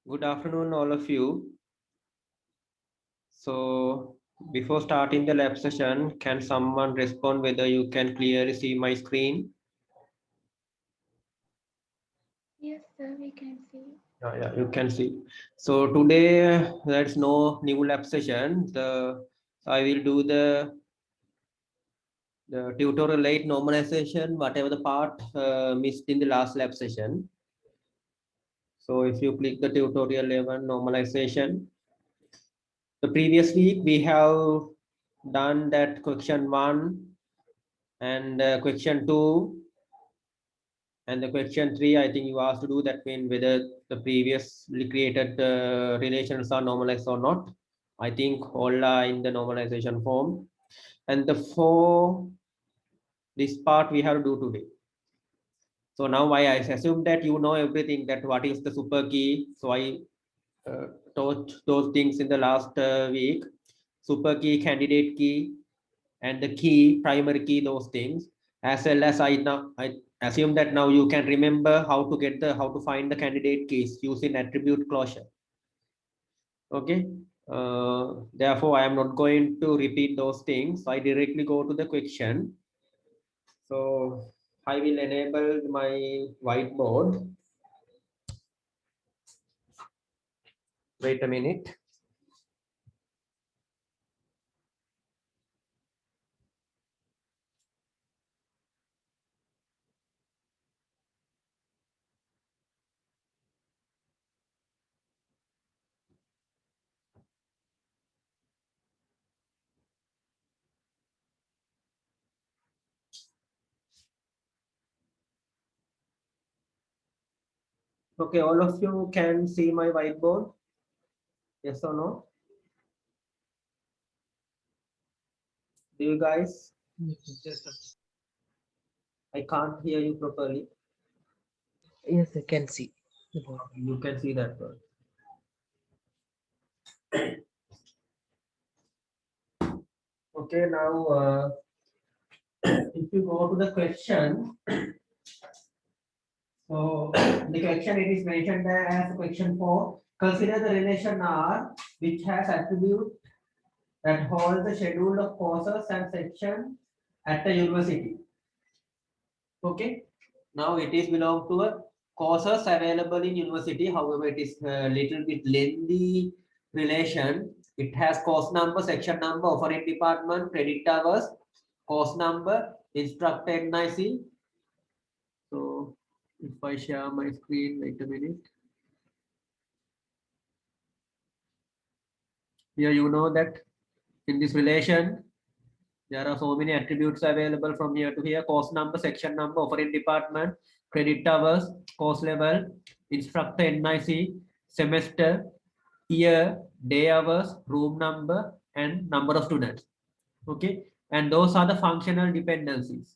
Good afternoon, all of you. So, before starting the lab session, can someone respond whether you can clearly see my screen? Yes, sir, we can see. Yeah, you can see. So today there's no new lab session. I will do the tutorial late normalization, whatever the part missed in the last lab session. So if you click the tutorial 11 normalization, the previous week we have done that question one and question two and the question three. I think you asked to do that mean whether the previously created relations are normalized or not. I think all are in the normalization form. And the four, this part we have to do today. So now I assume that you know everything that what is the super key. So I taught those things in the last week. Super key, candidate key, and the key, primary key, those things. As well as I assume that now you can remember how to find the candidate keys using attribute closure. Okay. Therefore, I am not going to repeat those things. I directly go to the question. So I will enable my whiteboard. Wait a minute. Okay, all of you can see my whiteboard. Yes or no? Do you guys? Yes, sir. I can't hear you properly. Yes, I can see the board. You can see that one. Okay, now if you go to the question, so the question it is mentioned as question 4. Consider the relation R which has attribute that holds the schedule of courses and section at the university. Okay. Now it is belong to a courses available in university. However, it is a little bit lengthy relation. It has course number, section number, offering department, credit hours, course number, instructor NIC. So if I share my screen, wait a minute. Here you know that in this relation, there are so many attributes available from here to here. Course number, section number, offering department, credit hours, course level, instructor NIC, semester, year, day hours, room number, and number of students. Okay. And those are the functional dependencies.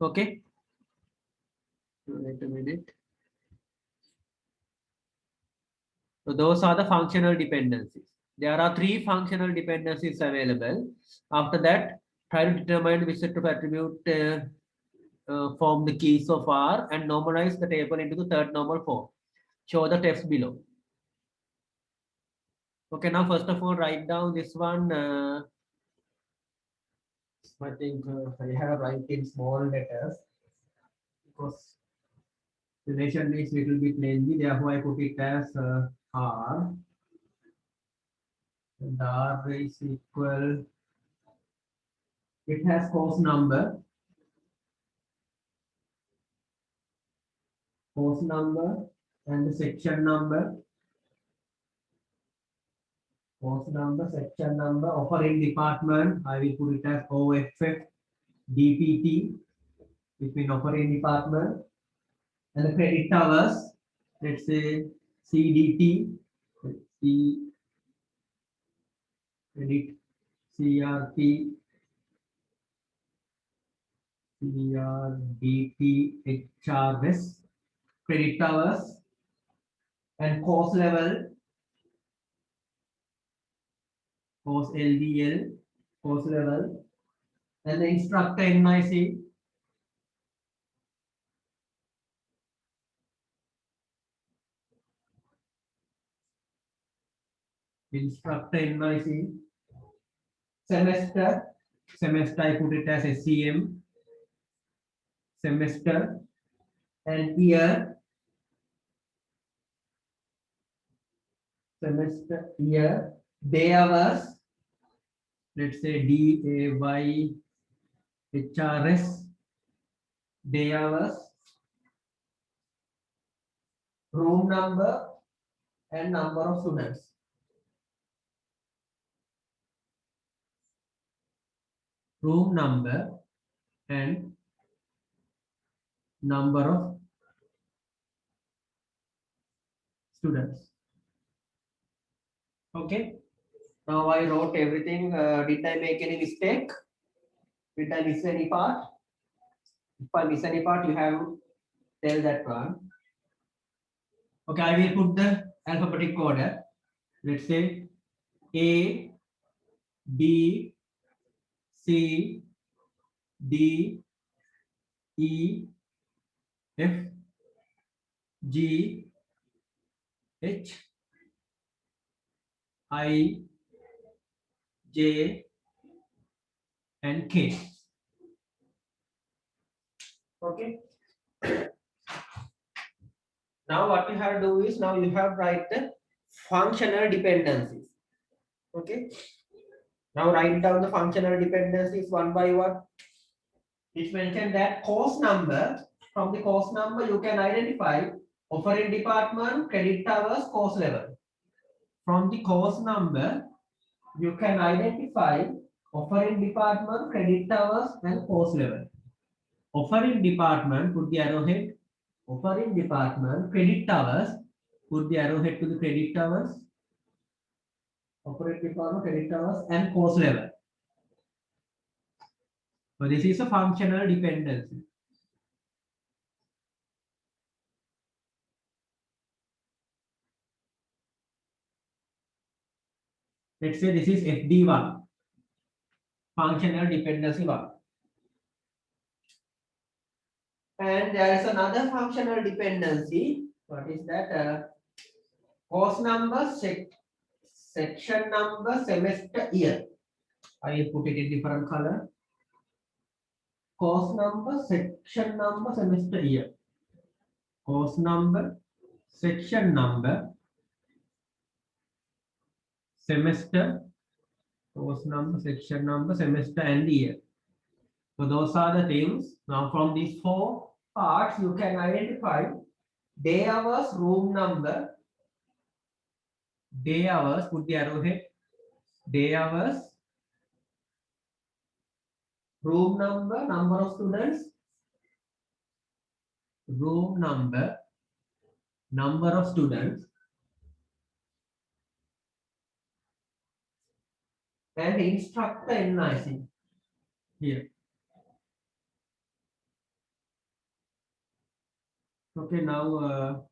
Okay. Wait a minute. So those are the functional dependencies. There are three functional dependencies available. After that, try to determine which set of attribute form the keys of R and normalize the table into the third normal form. Show the text below. Okay, now first of all, write down this one. I think I have write in small letters because the relation is little bit lengthy. Therefore, I put it as R. And R is equal. It has course number, and the section number, course number, section number, offering department. I will put it as OFF DPT between offering department, and the credit hours. Let's say CDT, C credit CRT, CRDT, HRS, credit hours, and course level, course LDL, course level, and the instructor NIC. instructor NYC, semester, I put it as SEM, semester, and year, semester, year, day hours, let's say DAYHRS, day hours, room number, and number of students. Room number and number of students. Okay. Now I wrote everything. Did I make any mistake? Did I miss any part? If I miss any part, you have to tell that one. Okay, I will put the alphabetic order. Let's say A, B, C, D, E, F, G, H, I, J, and K. Okay. Now what you have to do is, now you have to write the functional dependencies. Okay. Now write down the functional dependencies one by one. It's mentioned that course number, from the course number you can identify offering department, credit hours, course level. From the course number you can identify offering department, credit hours, and course level. Offering department, put the arrowhead. Offering department, credit hours, put the arrowhead to the credit hours. Offering department, credit hours, and course level. So this is a functional dependency. Let's say this is FD1, functional dependency 1. And there is another functional dependency. What is that? Course number, section number, semester, year. I will put it in different color. Course number, section number, semester, year. Course number, section number, semester, course number, section number, semester, and year. So those are the things. Now from these 4 parts, you can identify day hours, room number, day hours, put the arrowhead, day hours, room number, number of students, room number, number of students, and instructor NIC here. Okay, now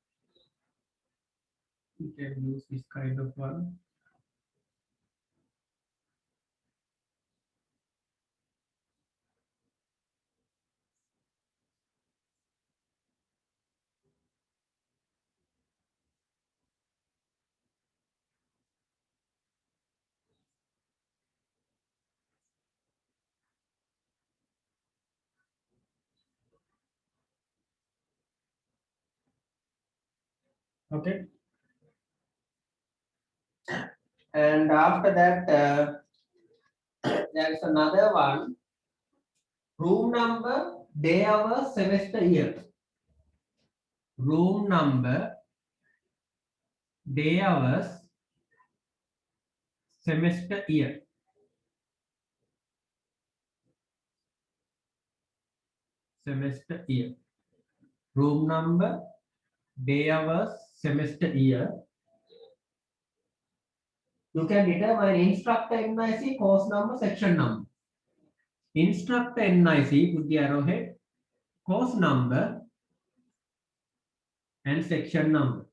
you can use this kind of one. Okay. And after that, there is another one. Room number, day hours, semester, year. Room number, day hours, semester, year. Semester, year. Room number, day hours, semester, year. You can determine instructor NIC, course number, section number. Instructor NIC, put the arrowhead, course number, and section number.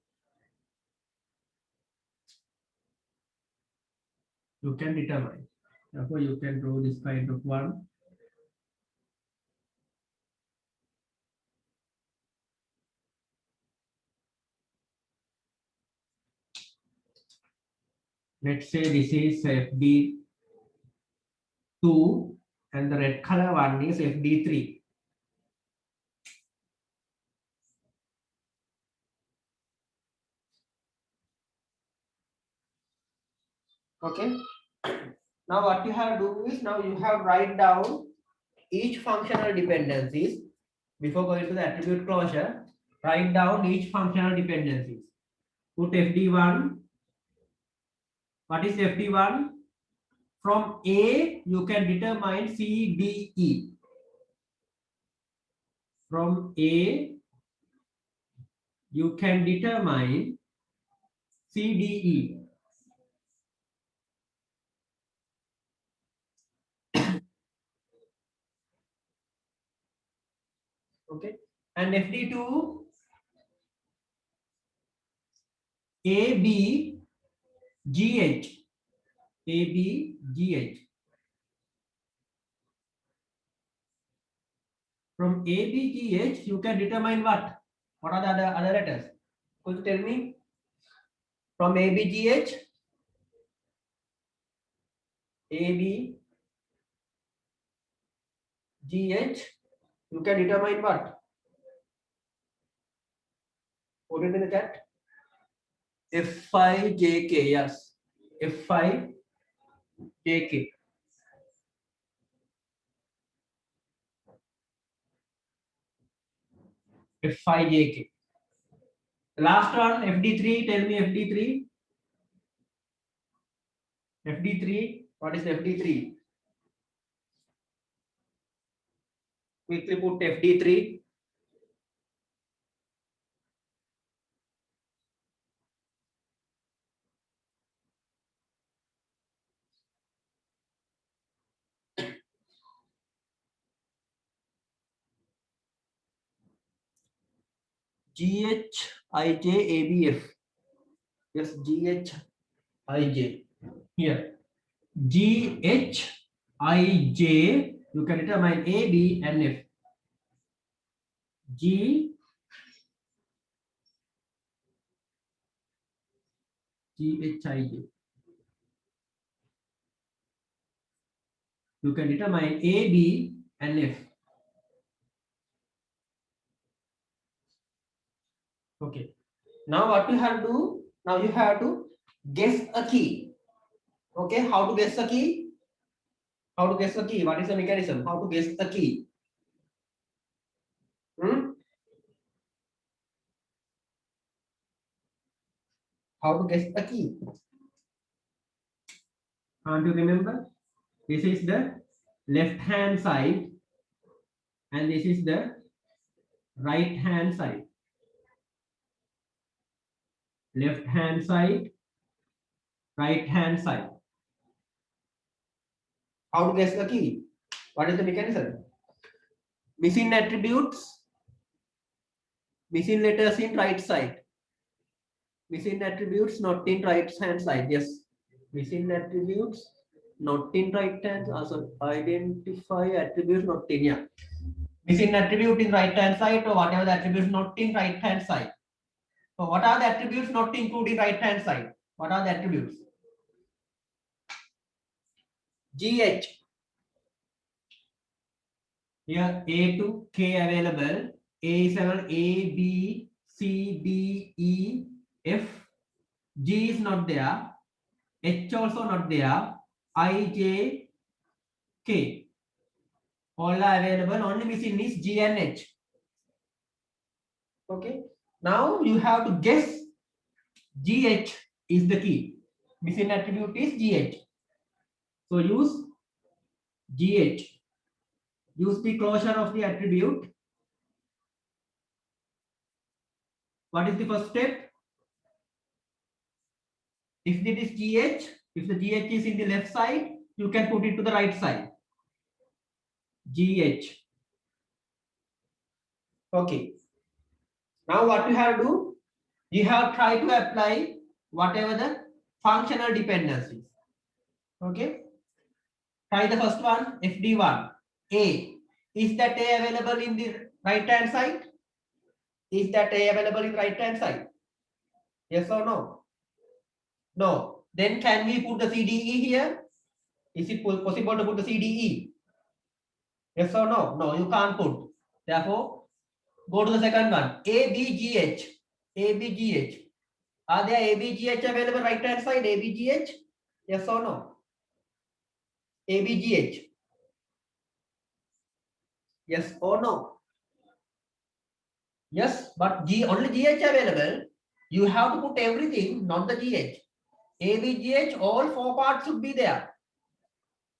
You can determine. Therefore, you can draw this kind of one. Let's say this is FD2 and the red color one is FD3. Okay. Now what you have to do is now you have write down each functional dependencies before going to the attribute closure. Write down each functional dependencies. Put FD1. What is FD1? From A, you can determine C, D, E. From A, you can determine C, D, E. Okay. And FD2, A, B, G, H. A, B, G, H. From A, B, G, H, you can determine what? What are the other letters? Could you tell me? From A, B, G, H, A, B, G, H, you can determine what? Put it in the chat. F5, JK, yes. F5, JK. F5, JK. The last one, FD3, tell me FD3. FD3, what is FD3? Quickly put FD3. GHIJABF. Yes, GHIJ. Here. GHIJ, you can determine A, B, and F. GHIJ. You can determine A, B, and F. Okay. Now what you have to do? Now you have to guess a key. Okay. How to guess a key? How to guess a key? What is the mechanism? How to guess a key? How to guess a key? Can't you remember? This is the left hand side and this is the right hand side. Left hand side, right hand side. How to guess the key? What is the mechanism? Missing attributes, missing letters in right side. Missing attributes not in right hand side. Yes. Missing attributes not in right hand. Also identify attributes not in, yeah. Missing attribute in right hand side or whatever the attributes not in right hand side. So what are the attributes not included in right hand side? What are the attributes? GH. Here A to K available. A is available. A, B, C, D, E, F. G is not there. H also not there. I, J, K. All are available. Only missing is G and H. Okay. Now you have to guess GH is the key. Missing attribute is GH. So use GH. Use the closure of the attribute. What is the first step? If it is GH, if the GH is in the left side, you can put it to the right side. GH. Okay. Now what you have to do? You have tried to apply whatever the functional dependencies. Okay. Try the first one, FD1. A. Is that A available in the right hand side? Is that A available in right hand side? Yes or no? No. Then can we put the CDE here? Is it possible to put the CDE? Yes or no? No, you can't put. Therefore, go to the second one. ABGH. ABGH. Are there ABGH available right hand side? ABGH? Yes or no? ABGH. Yes or no? Yes, but only GH available. You have to put everything, not the GH. ABGH, all 4 parts should be there.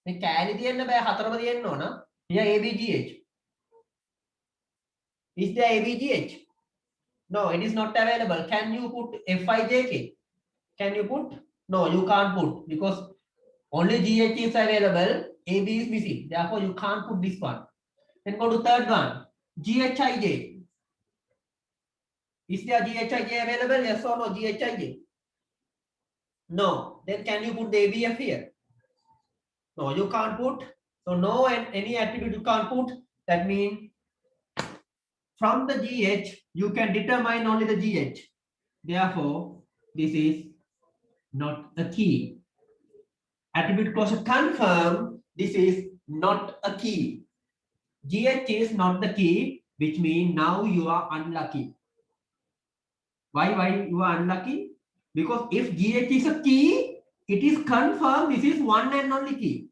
මේ කෑලි තියෙන්න බෑ හතරම තියෙන්න ඕන. Here ABGH. Is there ABGH? No, it is not available. Can you put FIJK? Can you put? No, you can't put because only GH is available. AB is missing. Therefore, you can't put this one. Then go to third one. GHIJ. Is there GHIJ available? Yes or no? GHIJ? No. Then can you put the ABF here? No, you can't put. So no, and any attribute you can't put. That means from the GH, you can determine only the GH. Therefore, this is not a key. Attribute closure confirm. This is not a key. GH is not the key, which means now you are unlucky. Why you are unlucky? Because if GH is a key, it is confirmed this is one and only key.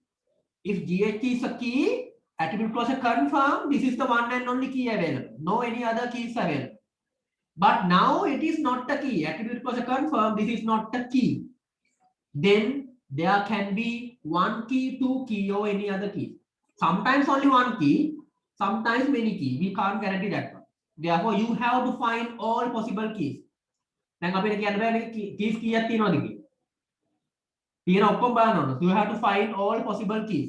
If GH is a key, attribute closure confirm this is the one and only key available. No any other keys available. But now it is not the key. Attribute closure confirm this is not the key. Then there can be one key, two key, or any other key. Sometimes only one key, sometimes many key. We can't guarantee that one. Therefore, you have to find all possible keys. දැන් අපිට කියන්න බෑනේ keys කීයක් තියෙනවද කියලා. තියෙන ඔක්කොම බලන්න ඕන. You have to find all possible keys.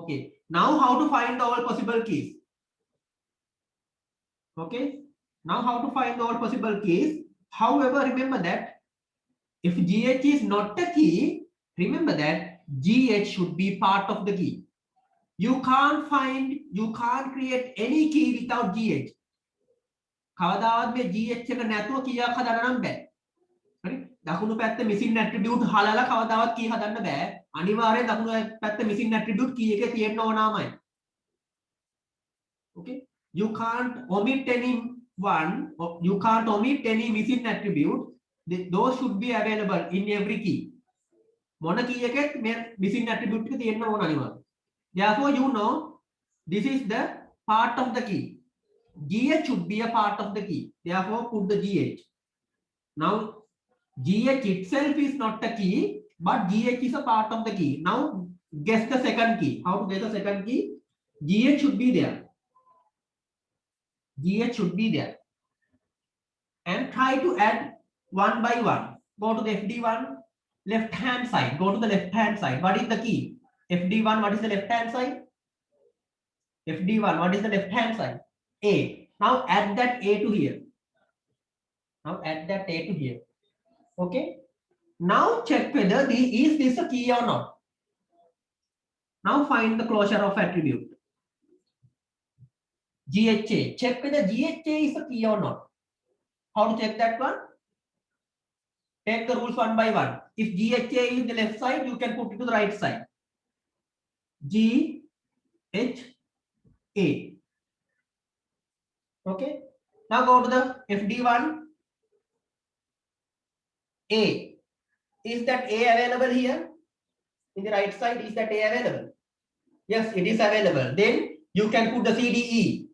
Okay. Now how to find all possible keys? Okay. Now how to find all possible keys? However, remember that if GH is not a key, remember that GH should be part of the key. You can't create any key without GH. කවදාවත් මේ GH එක නැතුව කීයක් හදන්න නම් බෑ. හරි? දකුණු පැත්ත missing attribute හලලා කවදාවත් key හදන්න බෑ. අනිවාර්යෙන් දකුණු පැත්ත missing attribute key එකේ තියෙන්න ඕනමයි. Okay? You can't omit any one, or you can't omit any missing attribute. Those should be available in every key. මොන key එකෙත් මේ missing attribute එක තියෙන්න ඕන අනිවාර්යෙන්. Therefore, you know this is the part of the key. GH should be a part of the key. Therefore, put the GH. Now, GH itself is not a key, but GH is a part of the key. Now, guess the second key. How to guess the second key? GH should be there. GH should be there. And try to add one by one. Go to the FD1, left hand side. Go to the left hand side. What is the key? FD1, what is the left hand side? FD1, what is the left hand side? A. Now add that A to here. Now add that A to here. Okay. Now check whether is this a key or not. Now find the closure of attribute. GHA. Check whether GHA is a key or not. How to check that one? Take the rules one by one. If GHA is the left side, you can put it to the right side. GHA. Okay. Now go to the FD1. A. Is that A available here? In the right side, is that A available? Yes, it is available. Then you can put the CDE.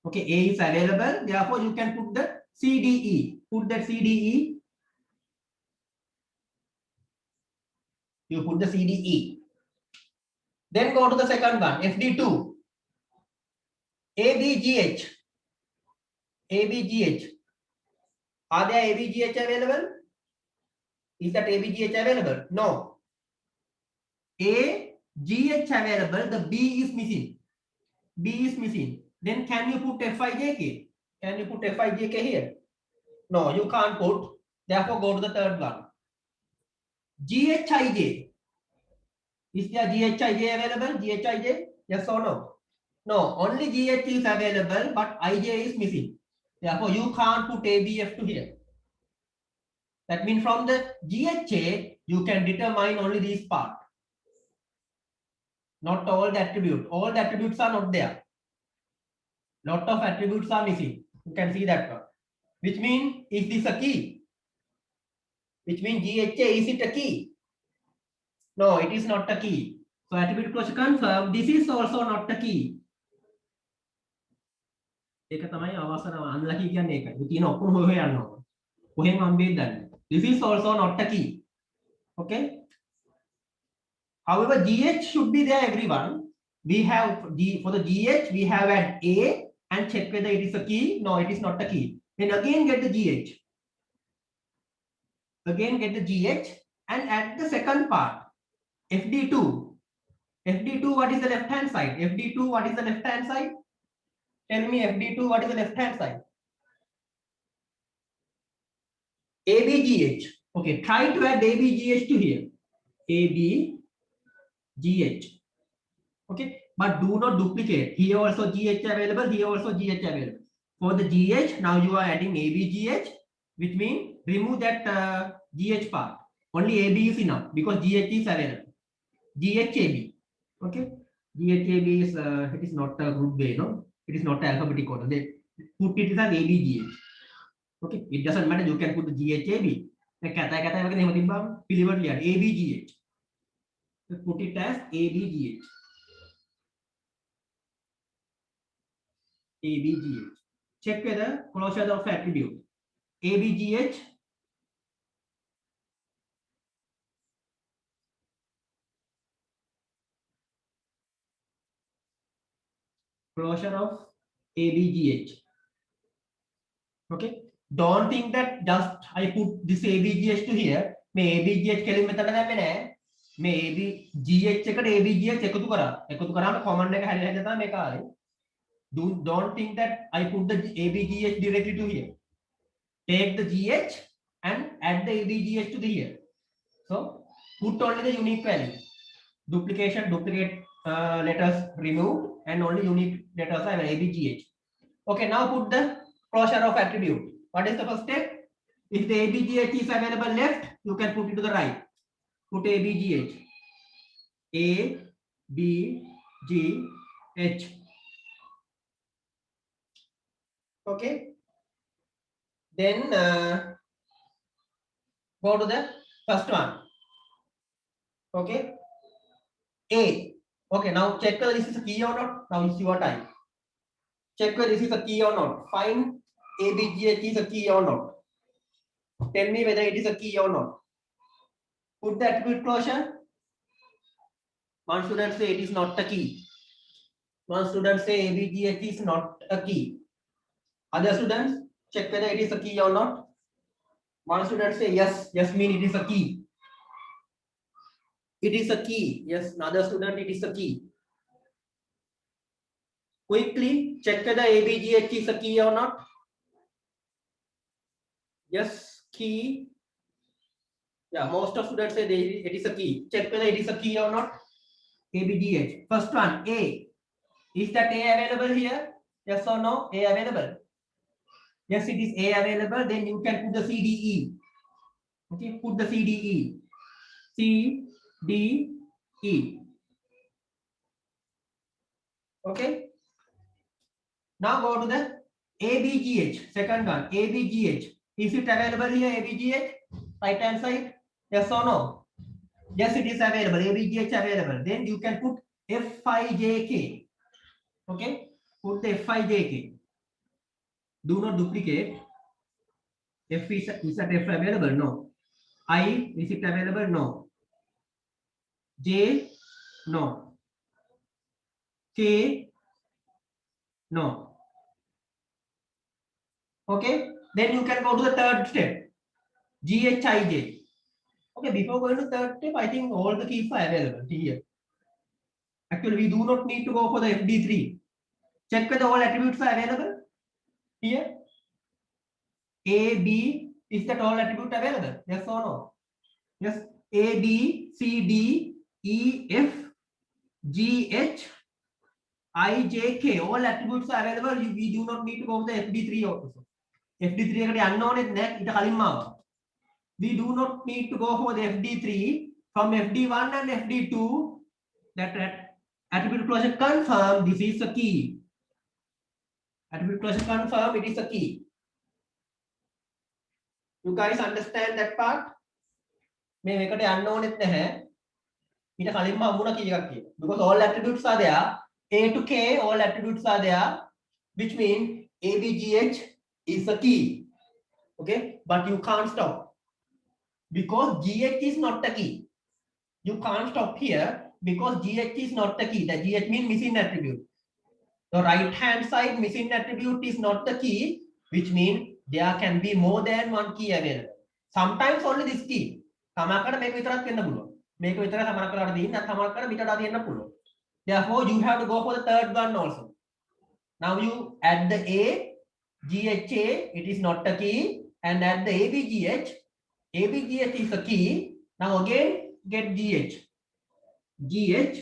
Okay, A is available. Therefore, you can put the CDE. Put that CDE. You put the CDE. Then go to the second one, FD2. ABGH. ABGH. Are there ABGH available? Is that ABGH available? No. AGH available. The B is missing. B is missing. Then can you put FIJK? Can you put FIJK here? No, you can't put. Therefore, go to the third one. GHIJ. Is there GHIJ available? GHIJ? Yes or no? No, only GH is available, but IJ is missing. Therefore, you can't put ABF to here. That means from the GHA, you can determine only these part. Not all the attributes. All the attributes are not there. Lot of attributes are missing. You can see that one. Which means, is this a key? Which means GHA, is it a key? No, it is not a key. So attribute closure confirm. This is also not a key. ඒක තමයි අවසාන unlucky කියන්නේ ඒකයි. මේ තියෙන ඔක්කොම හොය හොය යනවා. කොහෙන් හම්බෙන්නේ දන්නේ. This is also not a key. Okay? However, GH should be there, everyone. We have for the GH, we have at A and check whether it is a key. No, it is not a key. Then again get the GH. Again get the GH and add the second part. FD2. FD2, what is the left hand side? FD2, what is the left hand side? Tell me FD2, what is the left hand side? ABGH. Okay, try to add ABGH to here. ABGH. Okay, but do not duplicate. Here also GH available, here also GH available. For the GH, now you are adding ABGH, which means remove that GH part. Only AB is enough because GH is available. GHAB. Okay, GHAB is it is not a group way, no? It is not alphabetic order. They put it as ABGH. Okay, it doesn't matter. You can put the GHAB. ABGH. Put it as ABGH. ABGH. Check whether closure of attribute. ABGH. Closure of ABGH. Okay. Don't think that just I put this ABGH to here. मैं ABGH के लिए मैं तला मैंने मैं ABGH checker ABGH एकु तो करा मैं command ने कहा जाता मैं कहा don't think that I put the ABGH directly to here. Take the GH and add the ABGH to the here. So put only the unique value. Duplicate letters removed and only unique letters are ABGH. Okay, now put the closure of attribute. What is the first step? If the ABGH is available left, you can put it to the right. Put ABGH. ABGH. Okay. Then go to the first one. Okay. A. Okay. Now check whether this is a key or not. Now it's your time. Check whether this is a key or not. Find ABGH is a key or not. Tell me whether it is a key or not. Put the attribute closure. One student say it is not a key. One student say ABGH is not a key. Other students check whether it is a key or not. One student say yes, yes mean it is a key. It is a key. Yes, another student it is a key. Quickly check whether ABGH is a key or not. Yes, key. Yeah, most of students say it is a key. Check whether it is a key or not. ABGH. First one, A. Is that A available here? Yes or no? A available. Yes, it is A available. Then you can put the CDE. Okay, put the CDE. CDE. Okay. Now go to the ABGH. Second one, ABGH. Is it available here? ABGH, right hand side. Yes or no? Yes, it is available. ABGH available. Then you can put F5JK. Okay, put the F5JK. Do not duplicate. F is that F available? No. I, is it available? No. J, no. K, no. Okay, then you can go to the third step. GHIJ. Okay, before going to third step, I think all the keys are available here. Actually, we do not need to go for the FD3. Check whether all attributes are available here. A, B, is that all attribute available? Yes or no? Yes. A, B, C, D, E, F, G, H, I, J, K. All attributes are available. We do not need to go to the FD3 also. FD3 එකට යන්න ඕනෙත් නැහැ. ඊට කලින්ම ආවා. we do not need to go for the FD3. From FD1 and FD2, that attribute closure confirm, this is a key. Attribute closure confirm, it is a key. You guys understand that part? මේ මේකට යන්න ඕනෙත් නැහැ. ඊට කලින්ම හම්බුණා කී එකක් කියලා. Because all attributes are there. A to K, all attributes are there, which means ABGH is a key. Okay, but you can't stop because GH is not a key. You can't stop here because GH is not the key. The GH means missing attribute. The right hand side missing attribute is not the key, which means there can be more than one key available. Sometimes only this key. සමහරකට මේක විතරක් වෙන්න පුළුවන්. මේක විතරක් සමහරකට දෙන්න සමහරකට මීට වඩා දෙන්න පුළුවන්. Therefore you have to go for the third one also. Now you add the A, GHA, it is not a key, and add the ABGH. ABGH is a key. Now again get GH. GH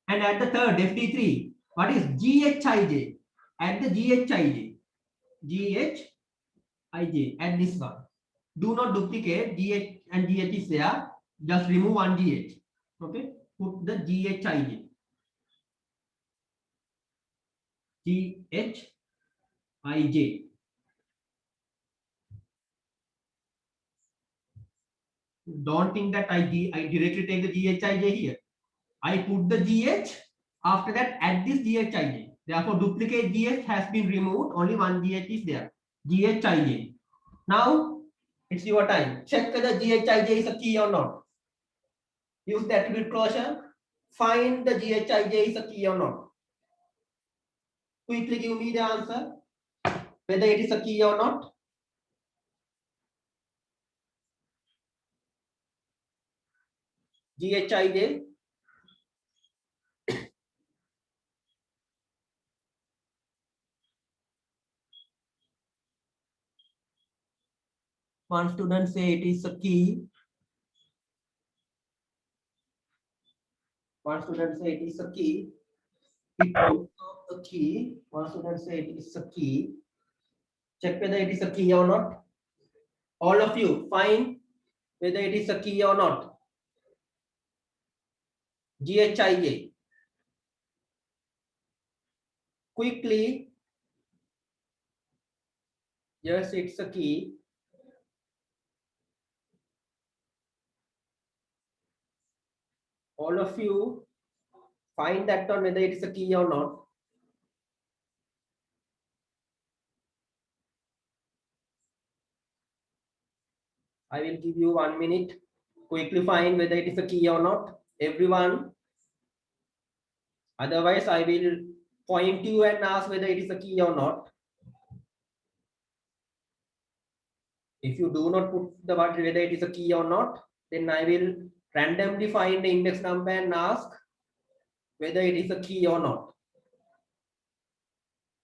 and add the third FD3. What is GHIJ? Add the GHIJ. GHIJ. Add this one. Do not duplicate GH and GH is there. Just remove one GH. Okay. Put the GHIJ. GHIJ. Don't think that I directly take the GHIJ here. I put the GH. After that, add this GHIJ. Therefore, duplicate GH has been removed. Only one GH is there. GHIJ. Now, it's your time. Check whether GHIJ is a key or not. Use the attribute closure. Find the GHIJ is a key or not. Quickly give me the answer. Whether it is a key or not. GHIJ. One student say it is a key. One student say it is a key. It is a key. One student say it is a key. Check whether it is a key or not. All of you find whether it is a key or not. GHIJ. Quickly. Yes, it's a key. All of you find that on whether it is a key or not. I will give you 1 minute. Quickly find whether it is a key or not. Everyone. Otherwise, I will point you and ask whether it is a key or not. If you do not put the word whether it is a key or not, then I will randomly find the index number and ask whether it is a key or not.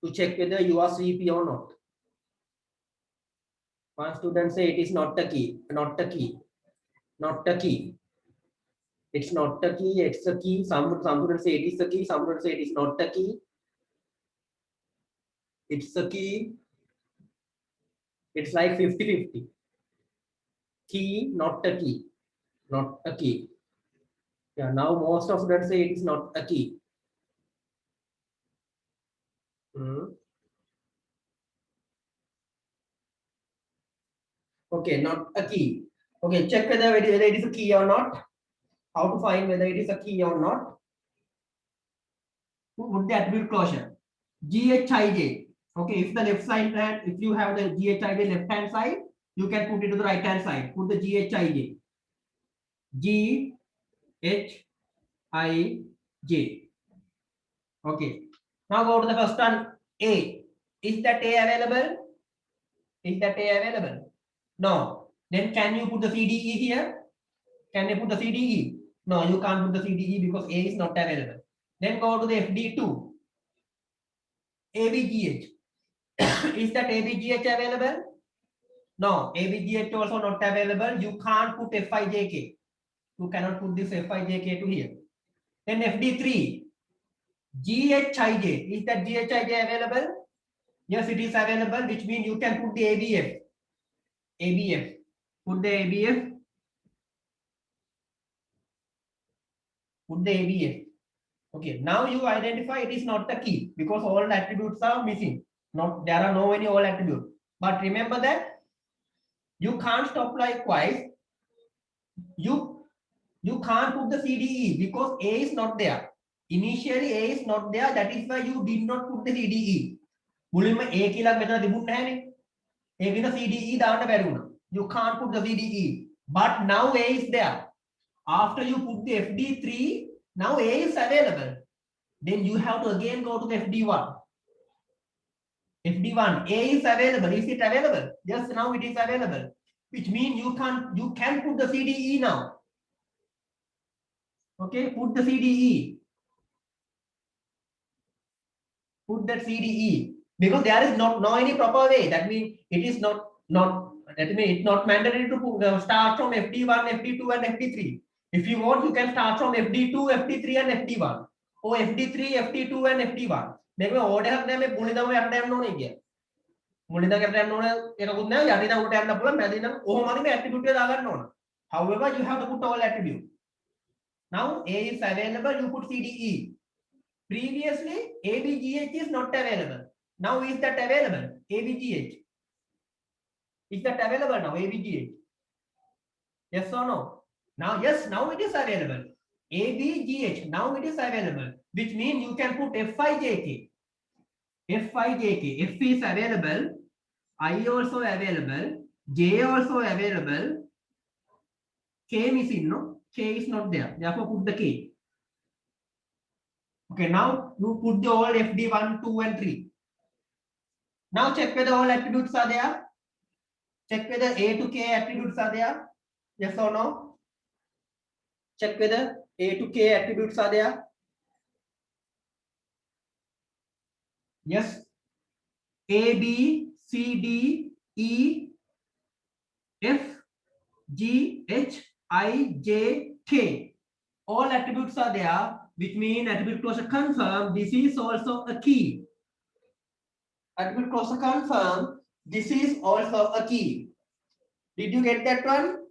To check whether you are sleepy or not. One student say it is not a key, not a key, not a key. It's not a key, it's a key. Some students say it is a key, some students say it is not a key. It's a key. It's like 50-50. Key, not a key. Not a key. Yeah, now most of students say it is not a key. Okay, not a key. Okay, check whether it is a key or not. How to find whether it is a key or not. Put the attribute closure. GHIJ. Okay, if the left side, if you have the GHIJ left hand side, you can put it to the right hand side. Put the GHIJ. GHIJ. Okay. Now go to the first one. A. Is that A available? Is that A available? No. Then can you put the CDE here? Can you put the CDE? No, you can't put the CDE because A is not available. Then go to the FD2. ABGH. Is that ABGH available? No, ABGH also not available. You can't put FIJK. You cannot put this FIJK to here. Then FD3. GHIJ. Is that GHIJ available? Yes, it is available, which means you can put the ABF. ABF. Put the ABF. Put the ABF. Okay, now you identify it is not the key because all attributes are missing. Not there are no any all attributes. But remember that you can't stop likewise. You can't put the CDE because A is not there. Initially A is not there. That is why you did not put the CDE. මුලින්ම A කියලා මෙතන තිබුණ නැහැනේ. ඒ වින CDE දාන්න බැරි වුණා. You can't put the CDE. But now A is there. After you put the FD3, now A is available. Then you have to again go to the FD1. FD1, A is available. Is it available? Yes, now it is available. Which means you can put the CDE now. Okay, put the CDE. Put that CDE because there is no any proper way. That means it is not that means it's not mandatory to start from FD1, FD2, and FD3. If you want, you can start from FD2, FD3, and FD1, or FD3, FD2, and FD1. මේක මේ order එකක් නෑ මේ මුලින්දම යට යන්න ඕනේ කිය. මුලින්දම යට යන්න ඕනේ එකකුත් නෑ යටින් උඩට යන්න පුළුවන් මැදින් නම් කොහොමද මේ ඇට්‍රිබියුට් එක දාගන්න ඕන. However, you have to put all attribute. Now A is available, you put CDE. Previously ABGH is not available. Now is that available? ABGH. Is that available now? ABGH. Yes or no? Now yes, now it is available. ABGH, now it is available. Which means you can put FIJK. FIJK. F is available. I also available. J also available. K missing, no? K is not there. Therefore put the K. Okay, now you put the all FD1, 2, and 3. Now check whether all attributes are there. Check whether A to K attributes are there. Yes or no? Check whether A to K attributes are there. Yes. A, B, C, D, E, F, G, H, I, J, K. All attributes are there, which means attribute closure confirmed. This is also a key. Attribute closure confirmed. This is also a key. Did you get that one?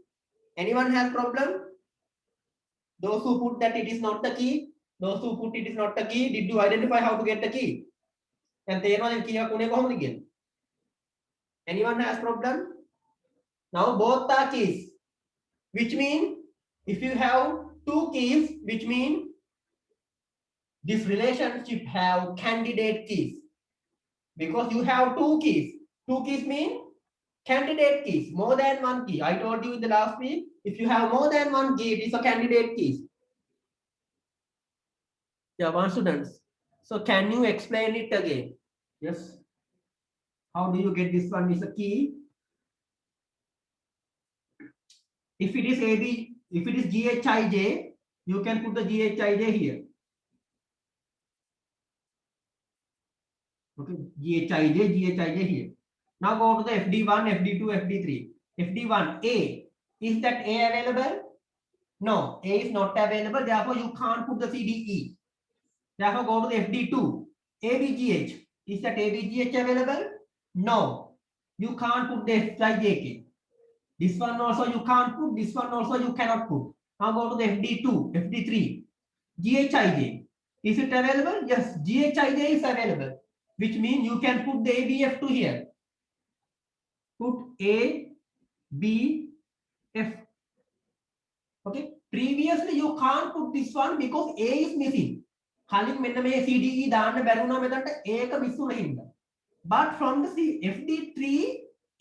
Anyone has problem? Those who put that it is not the key. Those who put it is not the key. Did you identify how to get the key? And anyone has problem? Now both are keys. Which means if you have two keys, which means this relationship have candidate keys. Because you have two keys. Two keys mean candidate keys, more than one key. I told you in the last week, if you have more than one key, it is a candidate keys. Yeah, one students. So can you explain it again? Yes. How do you get this one is a key? If it is AB, if it is GHIJ, you can put the GHIJ here. Okay, GHIJ here. Now go to the FD1, FD2, FD3. FD1, A. Is that A available? No, A is not available. Therefore, you can't put the CDE. Therefore, go to the FD2. ABGH. Is that ABGH available? No. You can't put the FIJK. This one also you can't put. This one also you cannot put. Now go to the FD2, FD3. GHIJ. Is it available? Yes, GHIJ is available. Which means you can put the ABF to here. Put A, B, F. Okay. Previously you can't put this one because A is missing. කලින් මෙන්න මේ CDE දාන්න බැරි වුණා මෙතනට A එක miss වුණා හින්දා. But from the FD3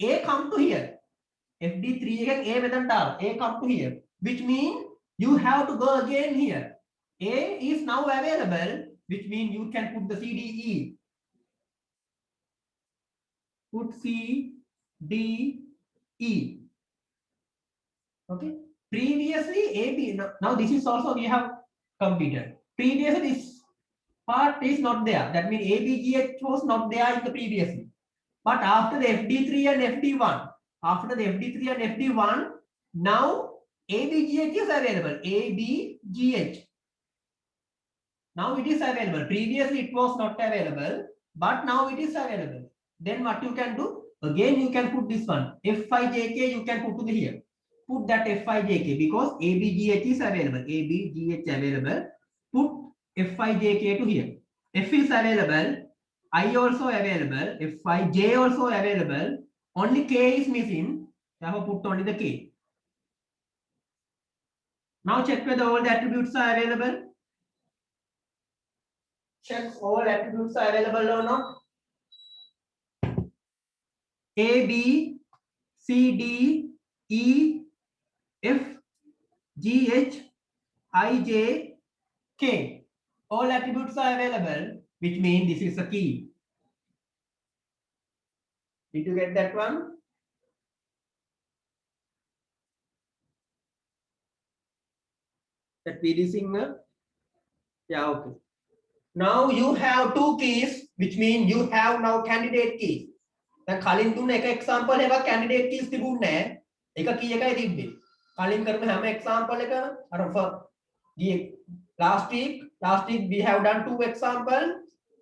A come to here. FD3 එකෙන් A මෙතනට ආවා. A come to here. Which means you have to go again here. A is now available, which means you can put the CDE. Put C, D, E. Okay. Previously AB. Now this is also we have completed. Previously this part is not there. That means ABGH was not there in the previously. But after the FD3 and FD1, now ABGH is available. ABGH. Now it is available. Previously it was not available, but now it is available. Then what you can do? Again, you can put this one. F5JK you can put to the here. Put that F5JK because ABGH is available. ABGH available. Put F5JK to here. F is available. I also available. F5J also available. Only K is missing. Therefore, put only the K. Now check whether all the attributes are available. Check all attributes are available or not. A, B, C, D, E, F, G, H, I, J, K. All attributes are available, which means this is a key. Did you get that one? That PD signal? Yeah, okay. Now you have two keys, which means you have now candidate keys. දැන් කලින් දුන්න එක example එකක් candidate keys තිබුණේ නැහැ. එක key එකයි තිබ්බේ. කලින් කරපු හැම example එකම අර last week we have done two examples.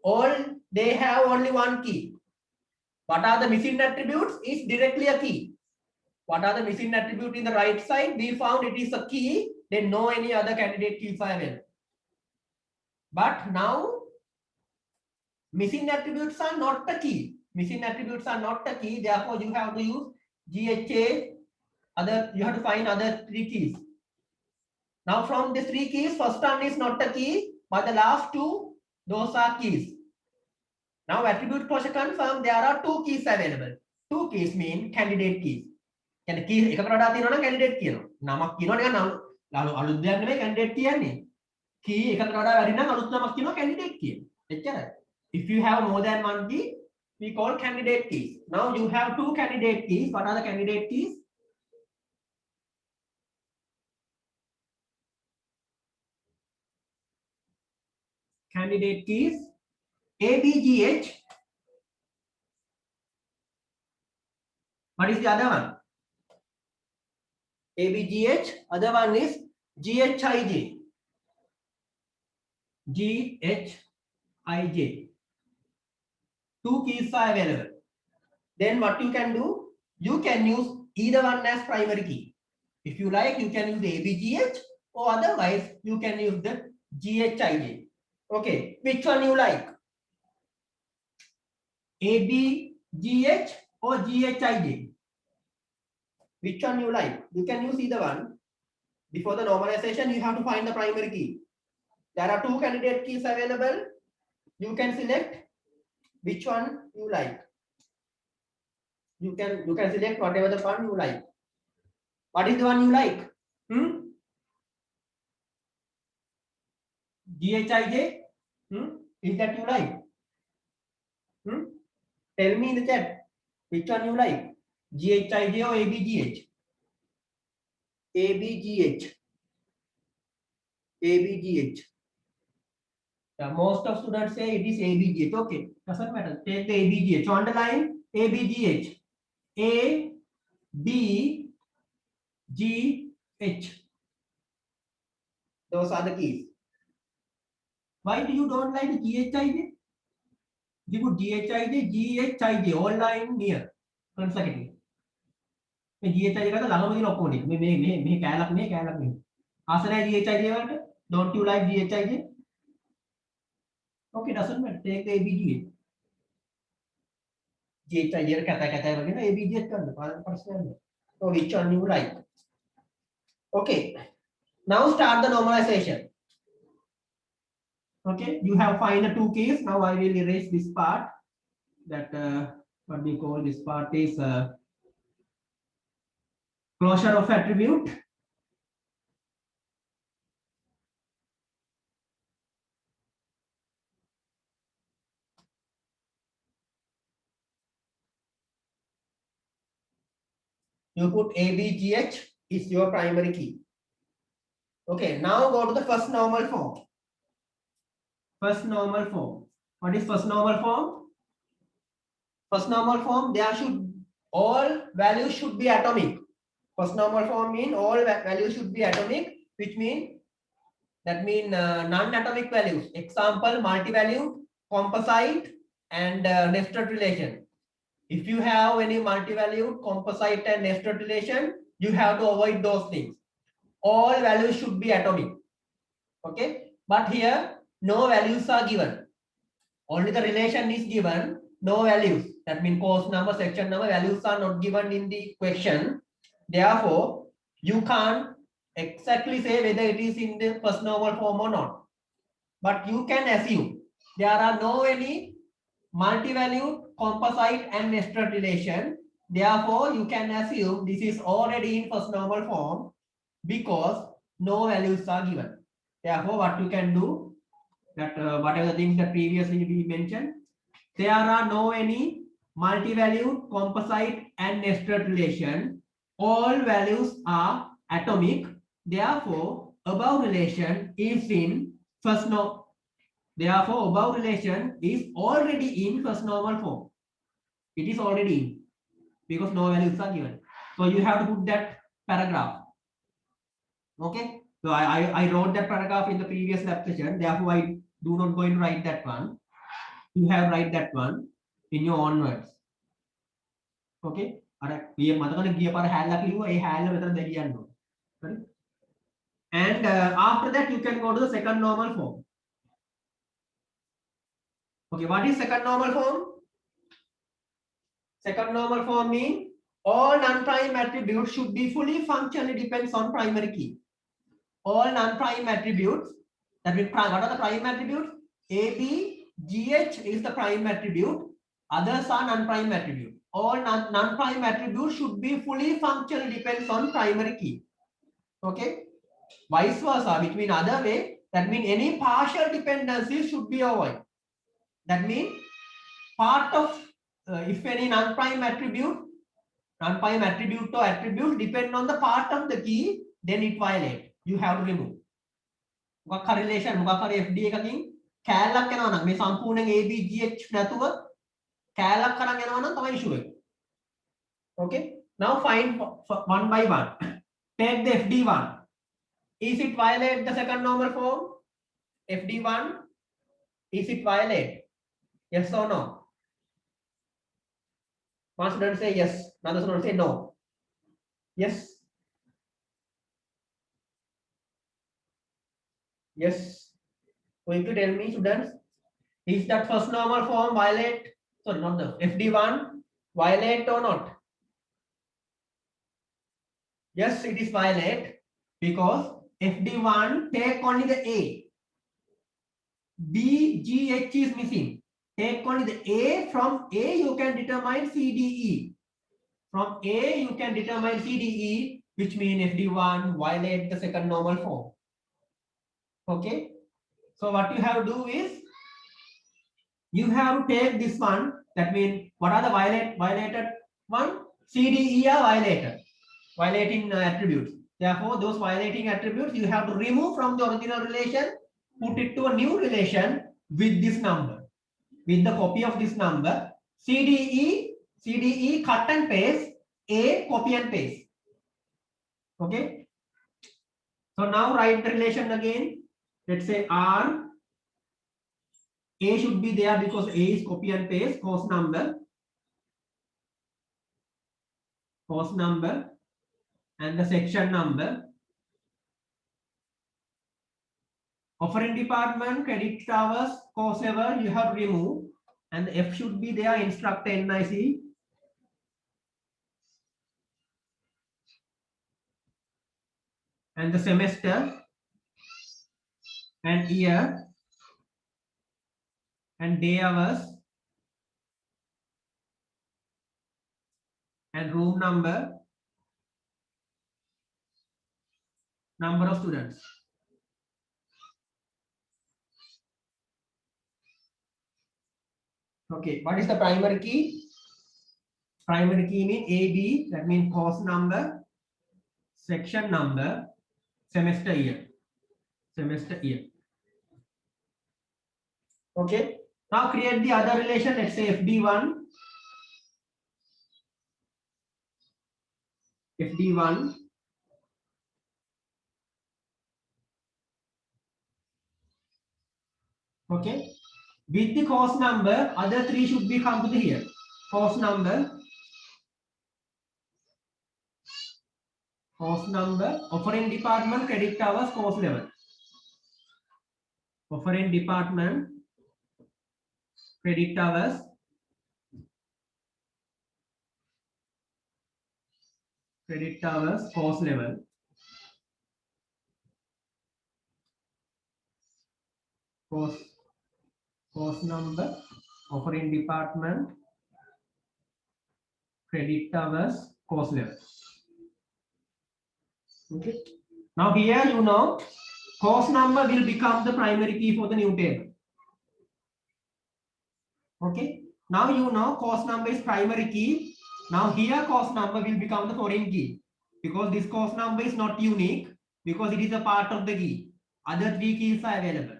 All they have only one key. What are the missing attributes? Is directly a key. What are the missing attributes in the right side? We found it is a key. Then no any other candidate keys are available. But now missing attributes are not the key. Missing attributes are not the key. Therefore, you have to use GHA. You have to find other three keys. Now, from the three keys, first one is not the key, but the last two, those are keys. Now, attribute closure confirm there are two keys available. Two keys mean candidate keys. Can key එකකට වඩා තියෙනවා නම් candidate කියනවා. නමක් කියනවා නිකන් අලුත් දෙයක් නෙමෙයි candidate කියන්නේ. Key එකකට වඩා වැඩි නම් අලුත් නමක් කියනවා candidate කියනවා. එච්චරයි. If you have more than one key, we call candidate keys. Now you have two candidate keys. What are the candidate keys? Candidate keys ABGH. What is the other one? ABGH. Other one is GHIJ. GHIJ. Two keys are available. Then what you can do? You can use either one as primary key. If you like, you can use the ABGH, or otherwise you can use the GHIJ. Okay, which one you like? ABGH or GHIJ? Which one you like? You can use either one. Before the normalization, you have to find the primary key. There are two candidate keys available. You can select which one you like. You can select whatever the one you like. What is the one you like? GHIJ? Is that you like? Tell me in the chat which one you like. GHIJ or ABGH? ABGH. ABGH. Yeah, most of students say it is ABGH. Okay, doesn't matter. Take the ABGH. So underline ABGH. A, B, G, H. Those are the keys. Why do you don't like GHIJ? You put GHIJ, GHIJ, all line near consecutive. මේ GHIJ එකට ළඟම දින ඔක්කොම ටික. මේ කැලක් නේ. ආසනයි GHIJ වලට. Don't you like GHIJ? Okay, doesn't matter. Take the ABGH. GHIJ එකට කතා වගේ නේ ABGH ගන්න. ප්‍රශ්නයක් නෑ. So which one you like? Okay. Now start the normalization. Okay, you have find the two keys. Now I will erase this part. That what we call this part is closure of attribute. You put ABGH is your primary key. Okay, now go to the first normal form. First normal form. What is first normal form? First normal form, all values should be atomic. First normal form mean all values should be atomic, which mean non-atomic values. Example, multi-value, composite, and nested relation. If you have any multi-valued, composite and nested relation, you have to avoid those things. All values should be atomic. Okay, but here no values are given. Only the relation is given, no values. That means course number, section number, values are not given in the question. Therefore, you can't exactly say whether it is in the first normal form or not. But you can assume there are no any multi-valued, composite and nested relation. Therefore, you can assume this is already in first normal form because no values are given. Therefore, what you can do, that whatever the things that previously we mentioned, there are no any multi-valued, composite and nested relation. All values are atomic. Therefore, above relation is in first normal. Therefore, above relation is already in first normal form. It is already in because no values are given. So you have to put that paragraph. Okay. So I wrote that paragraph in the previous lab session. Therefore, I do not going to write that one. You have write that one in your own words. Okay. And after that, you can go to the second normal form. Okay, what is second normal form? Second normal form means all non-prime attributes should be fully functionally depends on primary key. All non-prime attributes, that means what are the prime attributes? A, B, G, H is the prime attribute. Others are non-prime attributes. All non-prime attributes should be fully functionally depends on primary key. Okay. Vice versa, which means other way, that means any partial dependencies should be avoided. That means part of if any non-prime attribute or attribute depend on the part of the key, then it violate. You have to remove. මොකක් හරි relation මොකක් හරි FD එකකින් කෑල්ලක් යනවා නම් මේ සම්පූර්ණයෙන් ABGH නැතුව කෑල්ලක් කරන් යනවා නම් තමයි issue එක. Okay, now find one by one. Take the FD1. Is it violate the second normal form? FD1, is it violate? Yes or no? One student say yes, another student say no. Yes. Yes. Quickly tell me, students, is that first normal form violate? Sorry, not the FD1 violate or not? Yes, it is violate because FD1 take only the A. B, G, H is missing. Take only the A. From A you can determine CDE. From A you can determine CDE, which means FD1 violate the second normal form. Okay. So what you have to do is you have to take this one. That means what are the violated one? CDE are violated. Violating attributes. Therefore, those violating attributes you have to remove from the original relation, put it to a new relation with this number, with the copy of this number. CDE cut and paste, A copy and paste. Okay. So now write the relation again. Let's say R. A should be there because A is copy and paste, course number, and the section number. Offering department, credit hours, course level, you have to remove, and the F should be there, instructor NIC. And the semester, and year, and day hours, and room number, number of students. Okay, what is the primary key? Primary key means AB, that means course number, section number, semester year. Okay, now create the other relation. Let's say FD1. Okay, with the course number, other three should be come to here. course number, offering department, credit hours, course level. Offering department, credit hours, course level. Course number, offering department, credit hours, course level. Okay. Now here you know course number will become the primary key for the new table. Okay. Now you know course number is primary key. Now here course number will become the foreign key because this course number is not unique because it is a part of the key. Other three keys are available.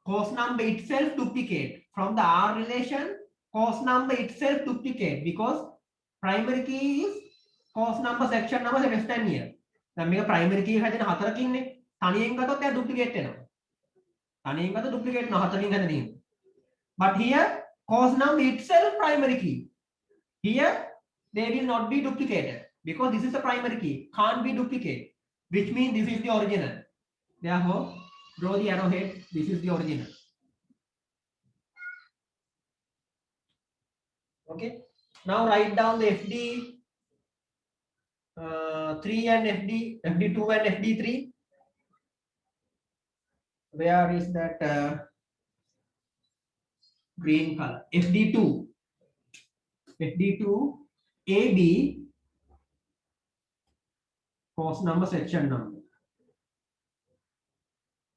Course number itself duplicate from the R relation. Course number itself duplicate because primary key is course number, section number, semester and year. දැන් මේක primary key හැදෙන හතරකින්නේ තනියෙන් ගත්තොත් එයා duplicate වෙනවා. තනියෙන් ගත්තොත් duplicate වෙනවා හතරකින් හැදෙන. But here course number itself primary key. Here they will not be duplicated because this is the primary key, can't be duplicated, which means this is the original. Therefore, draw the arrowhead. This is the original. Okay. Now write down the FD 3 and FD2 and FD3. Where is that green color? FD2, AB, course number, section number.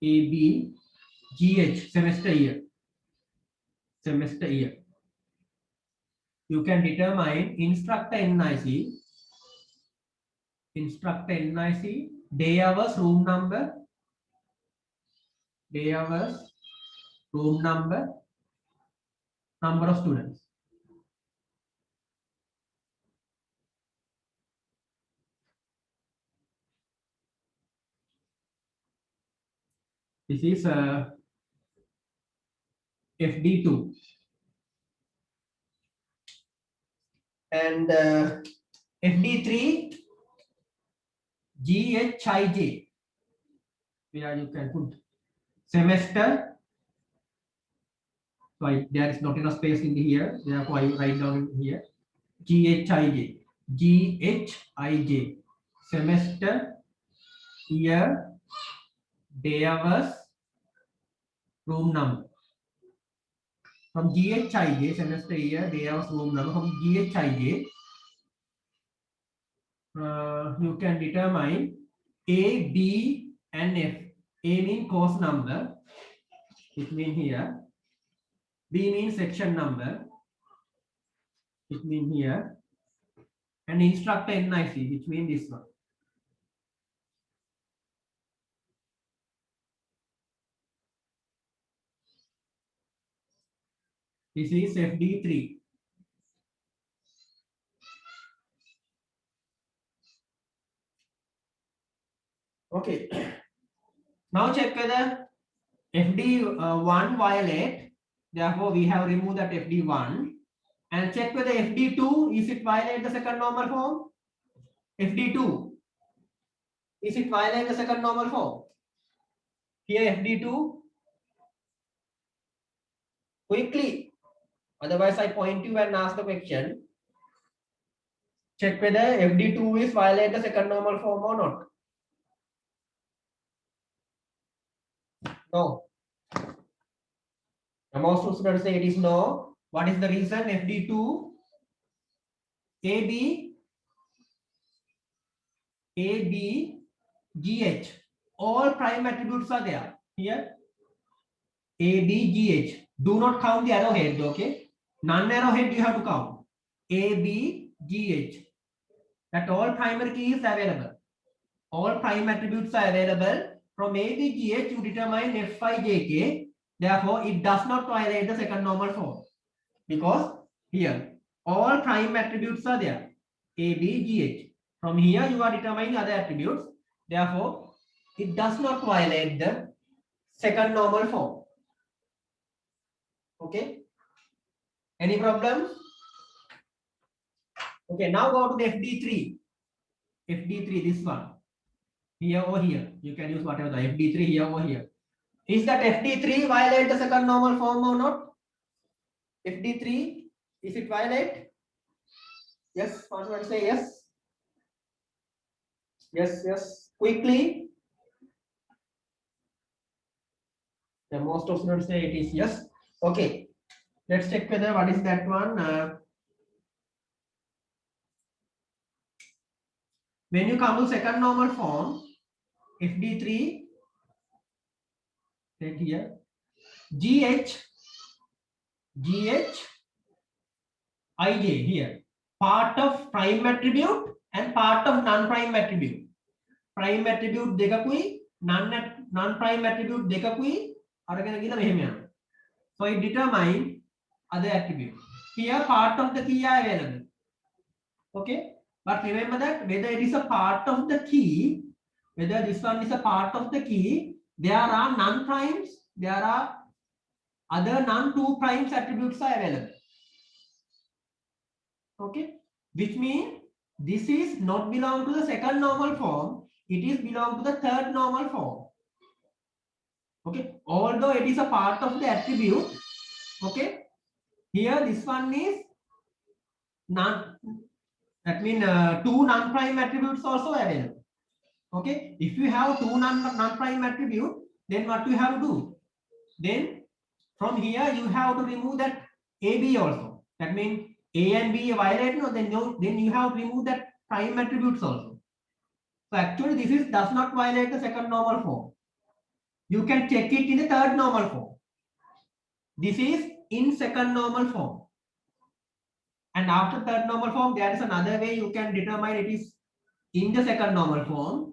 AB, GH, semester year. You can determine instructor NIC, day hours, room number, number of students. This is FD2 and FD3 GHIJ, where you can put semester. So there is not enough space in here, therefore I write down in here GHIJ, semester, year, day hours, room number. From GHIJ, semester, year, day hours, room number, from GHIJ, you can determine A, B, and F. A means course number, it means here. B means section number, it means here. And instructor NIC, which means this one. This is FD3. Okay. Now check whether FD1 violate. Therefore, we have removed that FD1. And check whether FD2, is it violate the second normal form? FD2, is it violate the second normal form? Here FD2. Quickly. Otherwise, I point you and ask the question. Check whether FD2 is violate the second normal form or not. No. Most students say it is no. What is the reason? FD2, AB, GH. All prime attributes are there. Here, AB, GH. Do not count the arrowhead, okay? None arrowhead you have to count. AB, GH. That all primary keys are available. All prime attributes are available. From AB, GH, you determine F5, JK. Therefore, it does not violate the second normal form. Because here, all prime attributes are there. AB, GH. From here, you are determining other attributes. Therefore, it does not violate the second normal form. Okay? Any problem? Okay, now go to the FD3. FD3, this one. Here or here. You can use whatever the FD3 here or here. Is that FD3 violate the second normal form or not? FD3, is it violate? Yes, one say yes. Yes, yes. Quickly. Yeah, most of students say it is yes. Okay. Let's check whether what is that one. When you come to second normal form, FD3, take here, GH, IJ here, part of prime attribute and part of non-prime attribute. Prime attribute dekakui, non-prime attribute dekakui, aragena gila mehema yana. So it determine other attribute. Here part of the key are available. Okay, but remember that whether it is a part of the key, whether this one is a part of the key, there are non-primes, there are other non-2 primes attributes are available. Okay, which means this is not belong to the second normal form, it is belong to the third normal form. Okay, although it is a part of the attribute. Okay, here this one is non, that means two non-prime attributes also available. Okay, if you have two non-prime attribute, then what you have to do? Then from here you have to remove that AB also. That means A and B violate, no, then you have to remove that prime attributes also. So actually this is does not violate the second normal form. You can check it in the third normal form. This is in second normal form. And after third normal form, there is another way you can determine it is in the second normal form,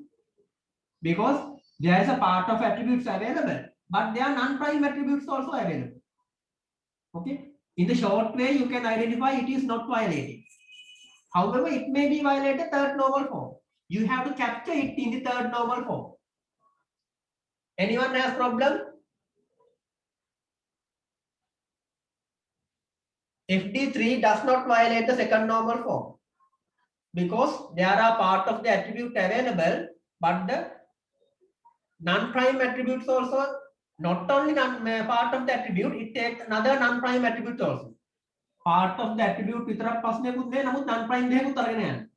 because there is a part of attributes available, but there are non-prime attributes also available. Okay, in the short way you can identify it is not violated. However, it may be violated third normal form. You have to capture it in the third normal form. Anyone has problem? FD3 does not violate the second normal form because there are part of the attribute available, but the non-prime attributes also, not only part of the attribute, it takes another non-prime attribute also. Part of the attribute විතරක් ප්‍රශ්නයකුත් නේ, නමුත් non-prime දෙකකුත් අරගෙන යනවා.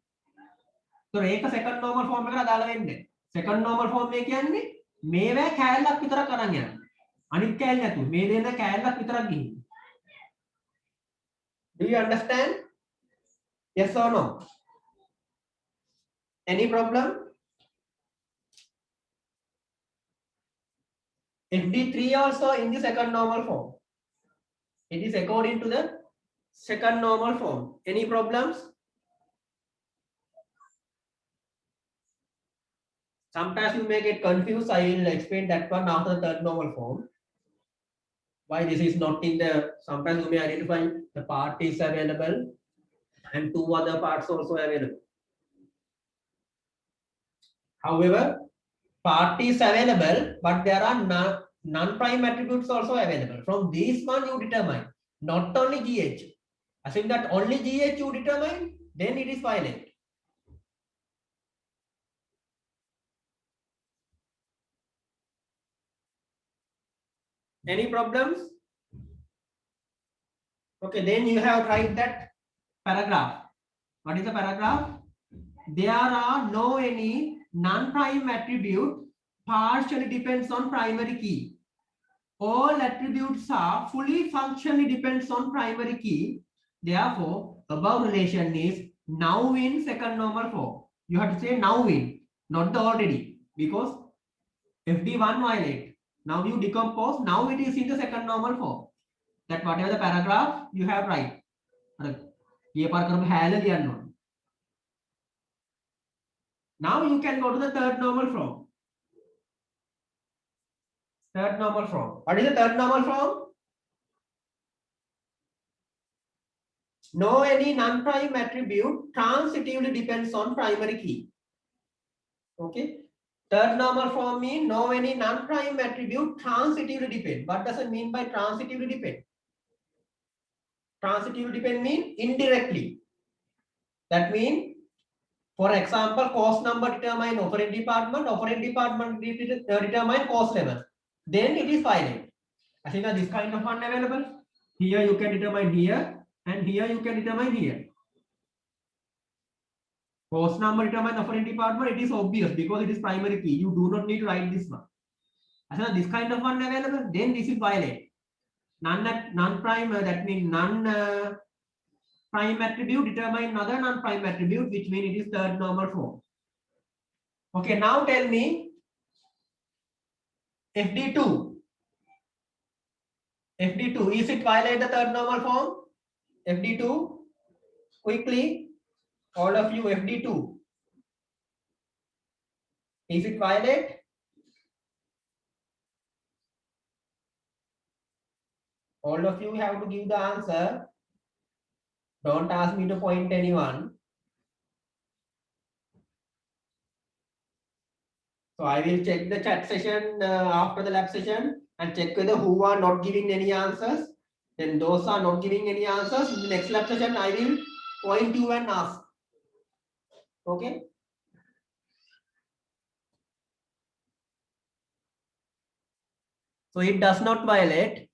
ඒතර ඒක second normal form එකට අදාළ වෙන්නේ. Second normal form එක කියන්නේ මේවැ කෑල්ලක් විතරක් අරන් යනවා. අනිත් කෑල්ල නැතුව මේ දෙන කෑල්ලක් විතරක් ගිහින්. Do you understand? Yes or no? Any problem? FD3 also in the second normal form. It is according to the second normal form. Any problems? Sometimes you may get confused. I will explain that one after the third normal form. Why this is not in the, sometimes you may identify the part is available and two other parts also available. However, part is available, but there are non-prime attributes also available. From this one you determine, not only GH. Assuming that only GH you determine, then it is violent. Any problems? Okay, then you have write that paragraph. What is the paragraph? There are no any non-prime attribute partially depends on primary key. All attributes are fully functionally depends on primary key. Therefore, above relation is now in second normal form. You have to say now in, not the already, because FD1 violate. Now you decompose. Now it is in the second normal form. That whatever the paragraph you have write. Now you can go to the third normal form. Third normal form. What is the third normal form? No any non-prime attribute transitively depends on primary key. Okay. Third normal form means no any non-prime attribute transitively depend. What does it mean by transitively depend? Transitively depend means indirectly. That means, for example, course number determine operand department determine course level. Then it is violate. I think that this kind of one available. Here you can determine here, and here you can determine here. Course number determine operand department. It is obvious because it is primary key. You do not need to write this one. I think that this kind of one available. Then this is violate. Non-prime. That means prime attribute determine another non-prime attribute, which means it is third normal form. Okay, now tell me FD2. FD2, is it violate the third normal form? FD2, quickly, all of you, FD2. Is it violate? All of you have to give the answer. Don't ask me to point anyone. So I will check the chat session after the lab session and check whether who are not giving any answers. Then those are not giving any answers. In the next lab session, I will point you and ask. Okay. So it does not violate.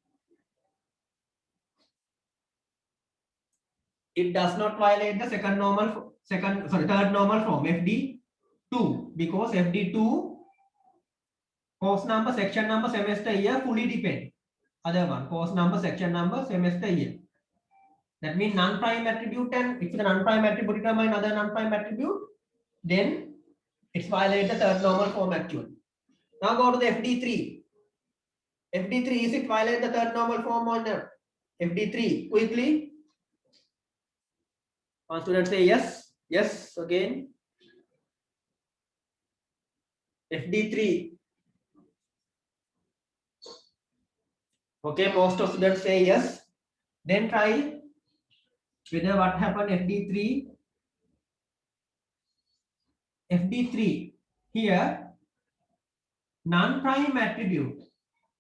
It does not violate the third normal form FD2 because FD2 course number, section number, semester year fully depend. Other one course number, section number, semester year. That means non-prime attribute, and if the non-prime attribute determine other non-prime attribute, then it's violate the third normal form actually. Now go to the FD3. FD3, is it violate the third normal form or not? FD3, quickly. One student say yes. Yes, again. FD3. Okay, most of students say yes. Then try whether what happened FD3. FD3 here non-prime attribute.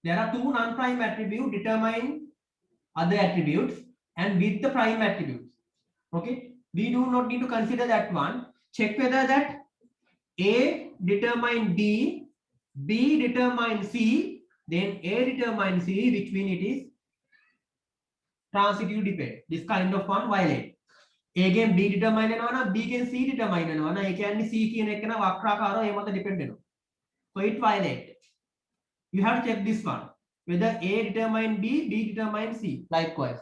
There are two non-prime attributes determine other attributes and with the prime attributes. Okay, we do not need to consider that one. Check whether that A determine D, B determine C, then A determine C, which means it is transitive depend. This kind of one violate. A again B determine and B can C determine and A can C කියන එක න වක්‍රාකාරව ඒ මත depend වෙනවා. So it violate. You have to check this one whether A determine B, B determine C. Likewise.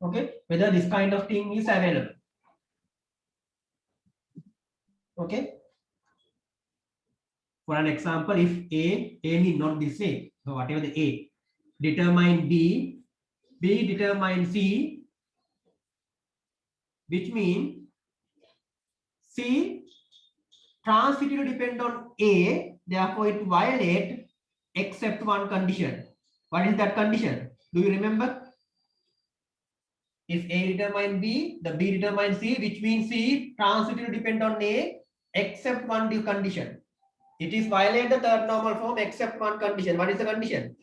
Okay, whether this kind of thing is available. Okay. For an example, if A means not the same, so whatever the A determine B, B determine C, which means C transitively depend on A, therefore it violate except one condition. What is that condition? Do you remember? If A determine B, the B determine C, which means C transitively depend on A except one condition. It is violate the third normal form except one condition. What is the condition?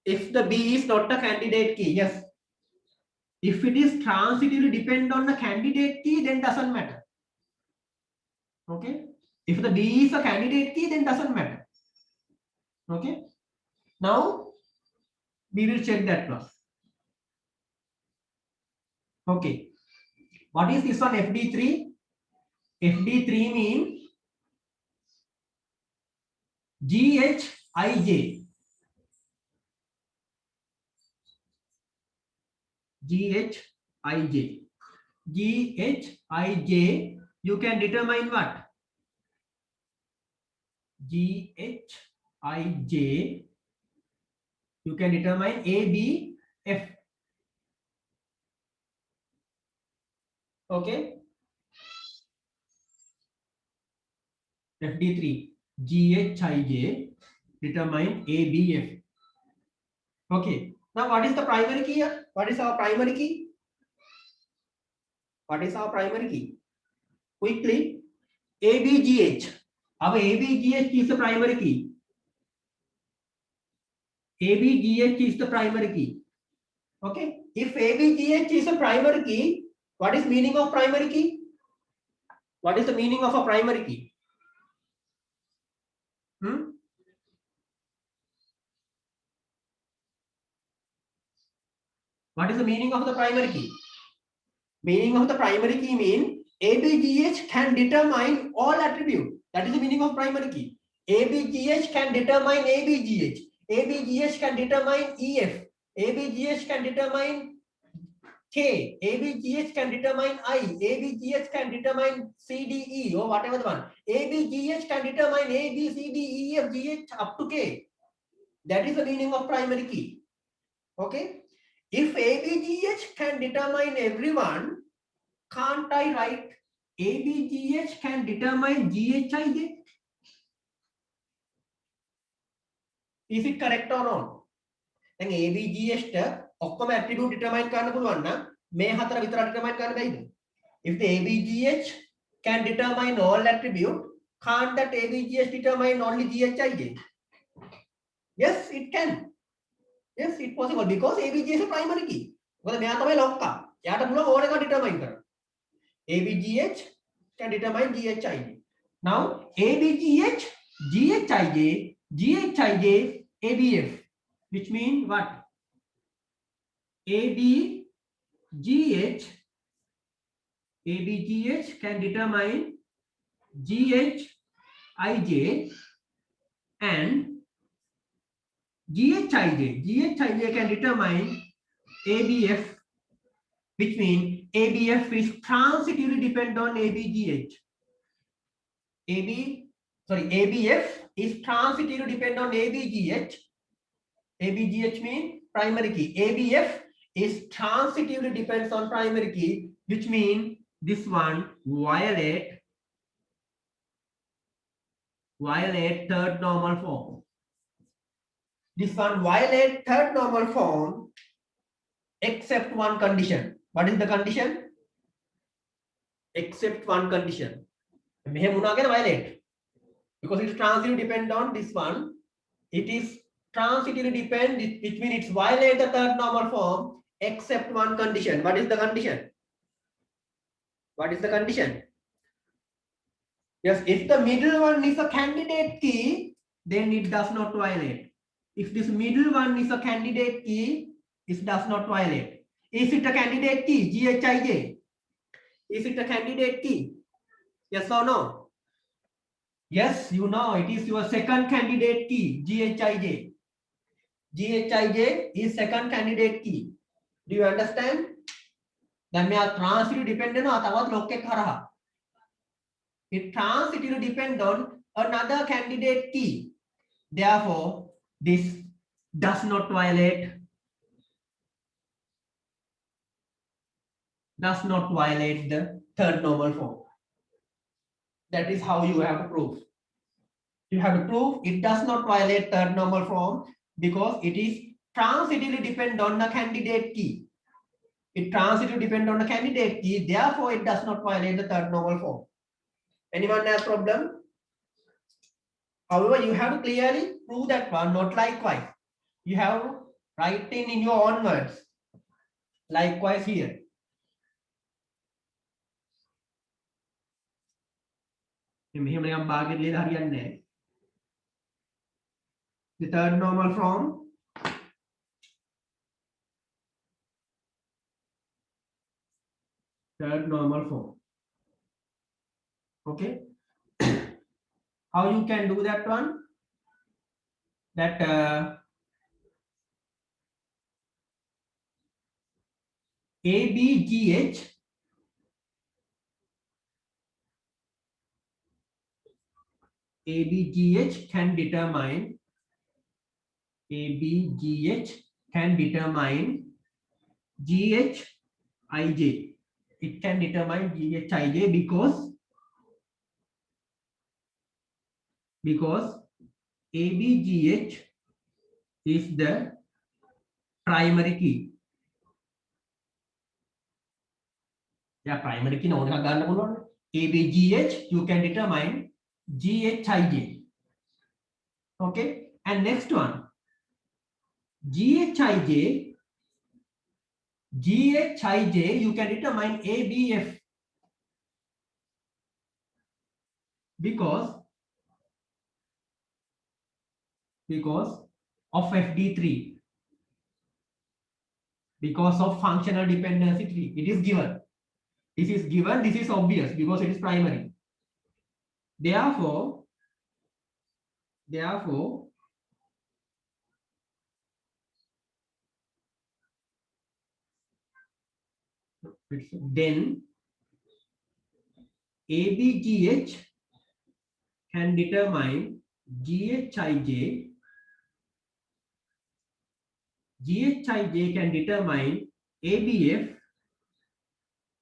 If the B is not a candidate key, yes. If it is transitively depend on the candidate key, then doesn't matter. Okay. If the B is a candidate key, then doesn't matter. Okay. Now we will check that one. Okay. What is this one? FD3. FD3 means GHIJ. GHIJ. GHIJ. You can determine what? GHIJ. You can determine A, B, F. Okay. FD3. GHIJ. Determine A, B, F. Okay. Now what is the primary key here? What is our primary key? What is our primary key? Quickly. ABGH. Our ABGH is the primary key. ABGH is the primary key. Okay, if ABGH is a primary key, what is meaning of primary key? What is the meaning of a primary key? What is the meaning of the primary key? Meaning of the primary key mean ABGH can determine all attribute. That is the meaning of primary key. ABGH can determine ABGH. ABGH can determine EF. ABGH can determine K. ABGH can determine I. ABGH can determine CDE or whatever the one. ABGH can determine A, B, C, D, E, F, G, H up to K. That is the meaning of primary key. Okay. If ABGH can determine everyone, can't I write ABGH can determine GHIJ? Is it correct or not? Then ABGH ඔක්කොම attribute determine කරන්න පුළුවන් නම් මේ හතර විතර determine කරන්න බැයිද? If the ABGH can determine all attribute, can't that ABGH determine only GHIJ? Yes, it can. Yes, it possible because ABGH is a primary key. මොකද මෙයා තමයි ලොක්කා. එයාට පුළුවන් ඕන එකක් determine කරන්න. ABGH can determine GHIJ. Now ABGH, GHIJ, GHIJ, ABF, which means what? ABGH can determine GHIJ and GHIJ can determine ABF, which means ABF is transitively dependent on ABGH. ABF is transitively dependent on ABGH. ABGH means primary key. ABF is transitively depends on primary key, which means this one violate third normal form. This one violate third normal form except one condition. What is the condition? Except one condition. මෙහෙම වුණා කියන violate. Because it's transitively depend on this one. It is transitively depend, which means it's violate the third normal form except one condition. What is the condition? What is the condition? Yes, if the middle one is a candidate key, then it does not violate. If this middle one is a candidate key, it does not violate. Is it a candidate key? GHIJ. Is it a candidate key? Yes or no? Yes, you know it is your second candidate key, GHIJ. GHIJ is second candidate key. Do you understand? Then we are transitively dependent on තවත් lock එක හරහා. It transitively depend on another candidate key. Therefore, this does not violate the third normal form. That is how you have to prove. You have to prove it does not violate third normal form because it is transitively depend on the candidate key. It transitively depend on the candidate key, therefore it does not violate the third normal form. Anyone has problem? However, you have to clearly prove that one, not likewise. You have to write in your own words. Likewise here. මෙහෙම නිකන් භාගෙට ලියලා හරියන්නේ නැහැ. The third normal form okay. How you can do that one? That ABGH can determine GHIJ. It can determine GHIJ because ABGH is the primary key. Yeah, primary key ඕන එකක් ගන්න පුළුවන්. ABGH you can determine GHIJ. Okay, and next one GHIJ GHIJ, you can determine ABF because of FD3, because of functional dependency 3. It is given. This is given. This is obvious because it is primary. Therefore, then ABGH can determine GHIJ. GHIJ can determine ABF,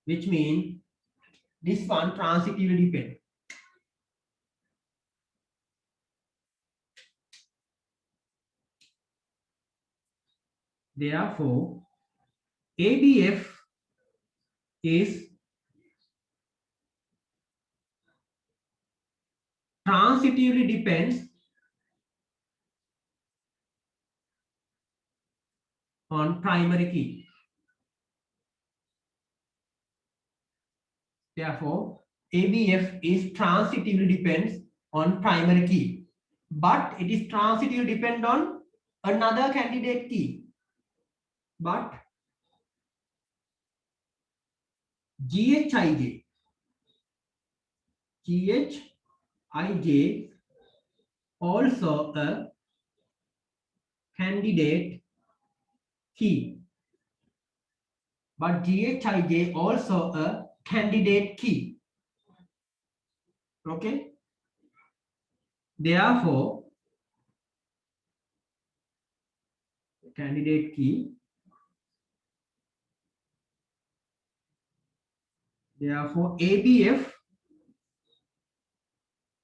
which means this one transitively depend. Therefore, ABF is transitively depends on primary key. Therefore, ABF is transitively depends on primary key, but it is transitively depend on another candidate key. But GHIJ also a candidate key, but GHIJ also a candidate key. Okay. Therefore, candidate key. Therefore, ABF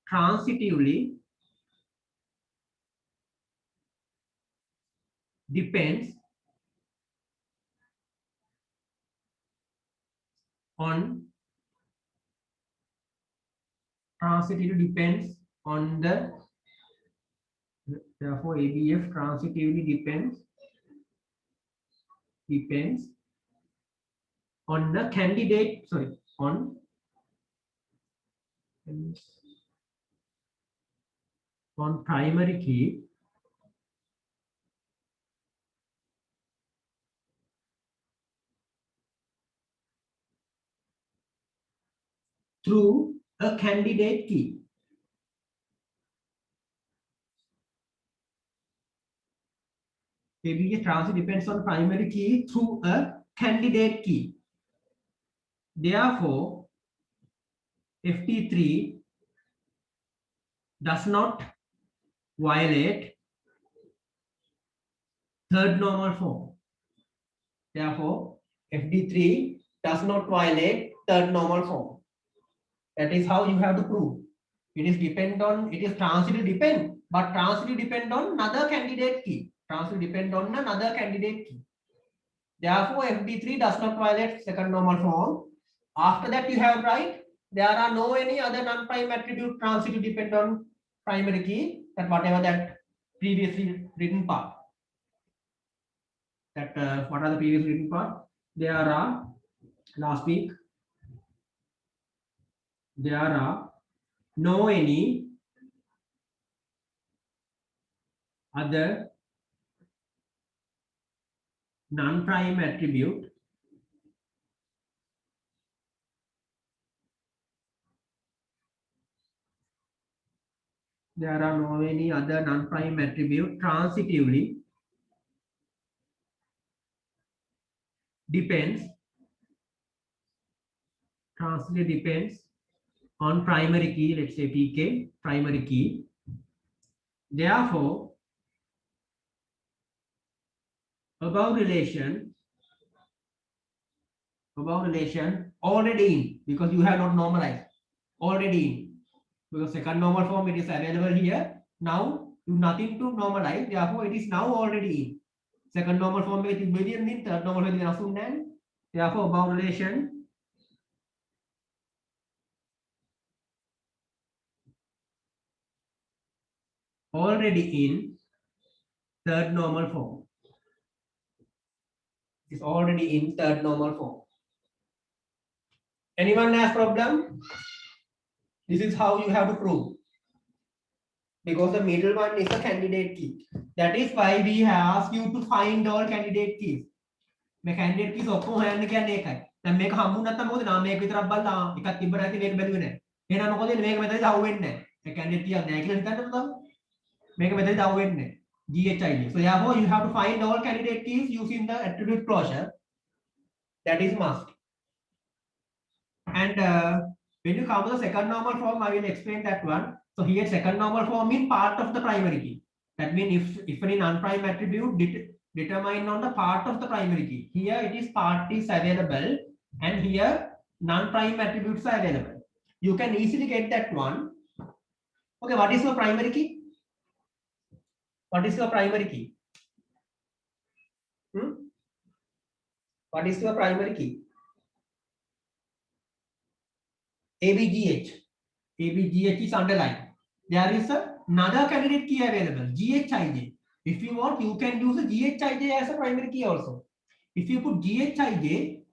transitively depends on the, therefore ABF transitively depends on the candidate, on primary key through a candidate key. ABF transit depends on primary key through a candidate key. Therefore, FT3 does not violate third normal form. Therefore, FD3 does not violate third normal form. That is how you have to prove. It is transitively depend, but transitively depend on another candidate key. Therefore, FD3 does not violate second normal form. After that, you have right. There are no any other non-prime attribute transitively depend on primary key, that whatever that previously written part. That what are the previous written part? There are last week. There are no any other non-prime attribute transitively depends on primary key, let's say PK, primary key. Therefore, above relation already in, because you have not normalized, already in, because second normal form it is available here. Now you nothing to normalize, therefore it is now already in. Second normal form it is million in, third normal form is assumed, therefore above relation already in third normal form. It's already in third normal form. Anyone has problem? This is how you have to prove. Because the middle one is a candidate key. That is why we have asked you to find all candidate keys. මේ candidate keys ඔක්කොම හොයන්න කියන්නේ ඒකයි. දැන් මේක හම්බුනේ නැත්නම් මොකද? නා මේක විතරක් බලලා එකක් තිබ්බ නැති මේක බැලුවේ නැහැ. එහෙනම් මොකද වෙන්නේ? මේක මෙතනදී අහුවෙන්නේ නැහැ. මේ candidate key නැහැ කියලා හිතන්නද තමයි. මේක මෙතනදී අහුවෙන්නේ නැහැ. GHID. So therefore you have to find all candidate keys using the attribute closure. That is must. And when you come to the second normal form, I will explain that one. So here second normal form means part of the primary key. That means if any non-prime attribute determined on the part of the primary key. Here it is part is available and here non-prime attributes are available. You can easily get that one. Okay, what is your primary key? What is your primary key? What is your primary key? ABGH. ABGH is underlined. There is another candidate key available, GHIJ. If you want, you can use a GHIJ as a primary key also. If you put GHIJ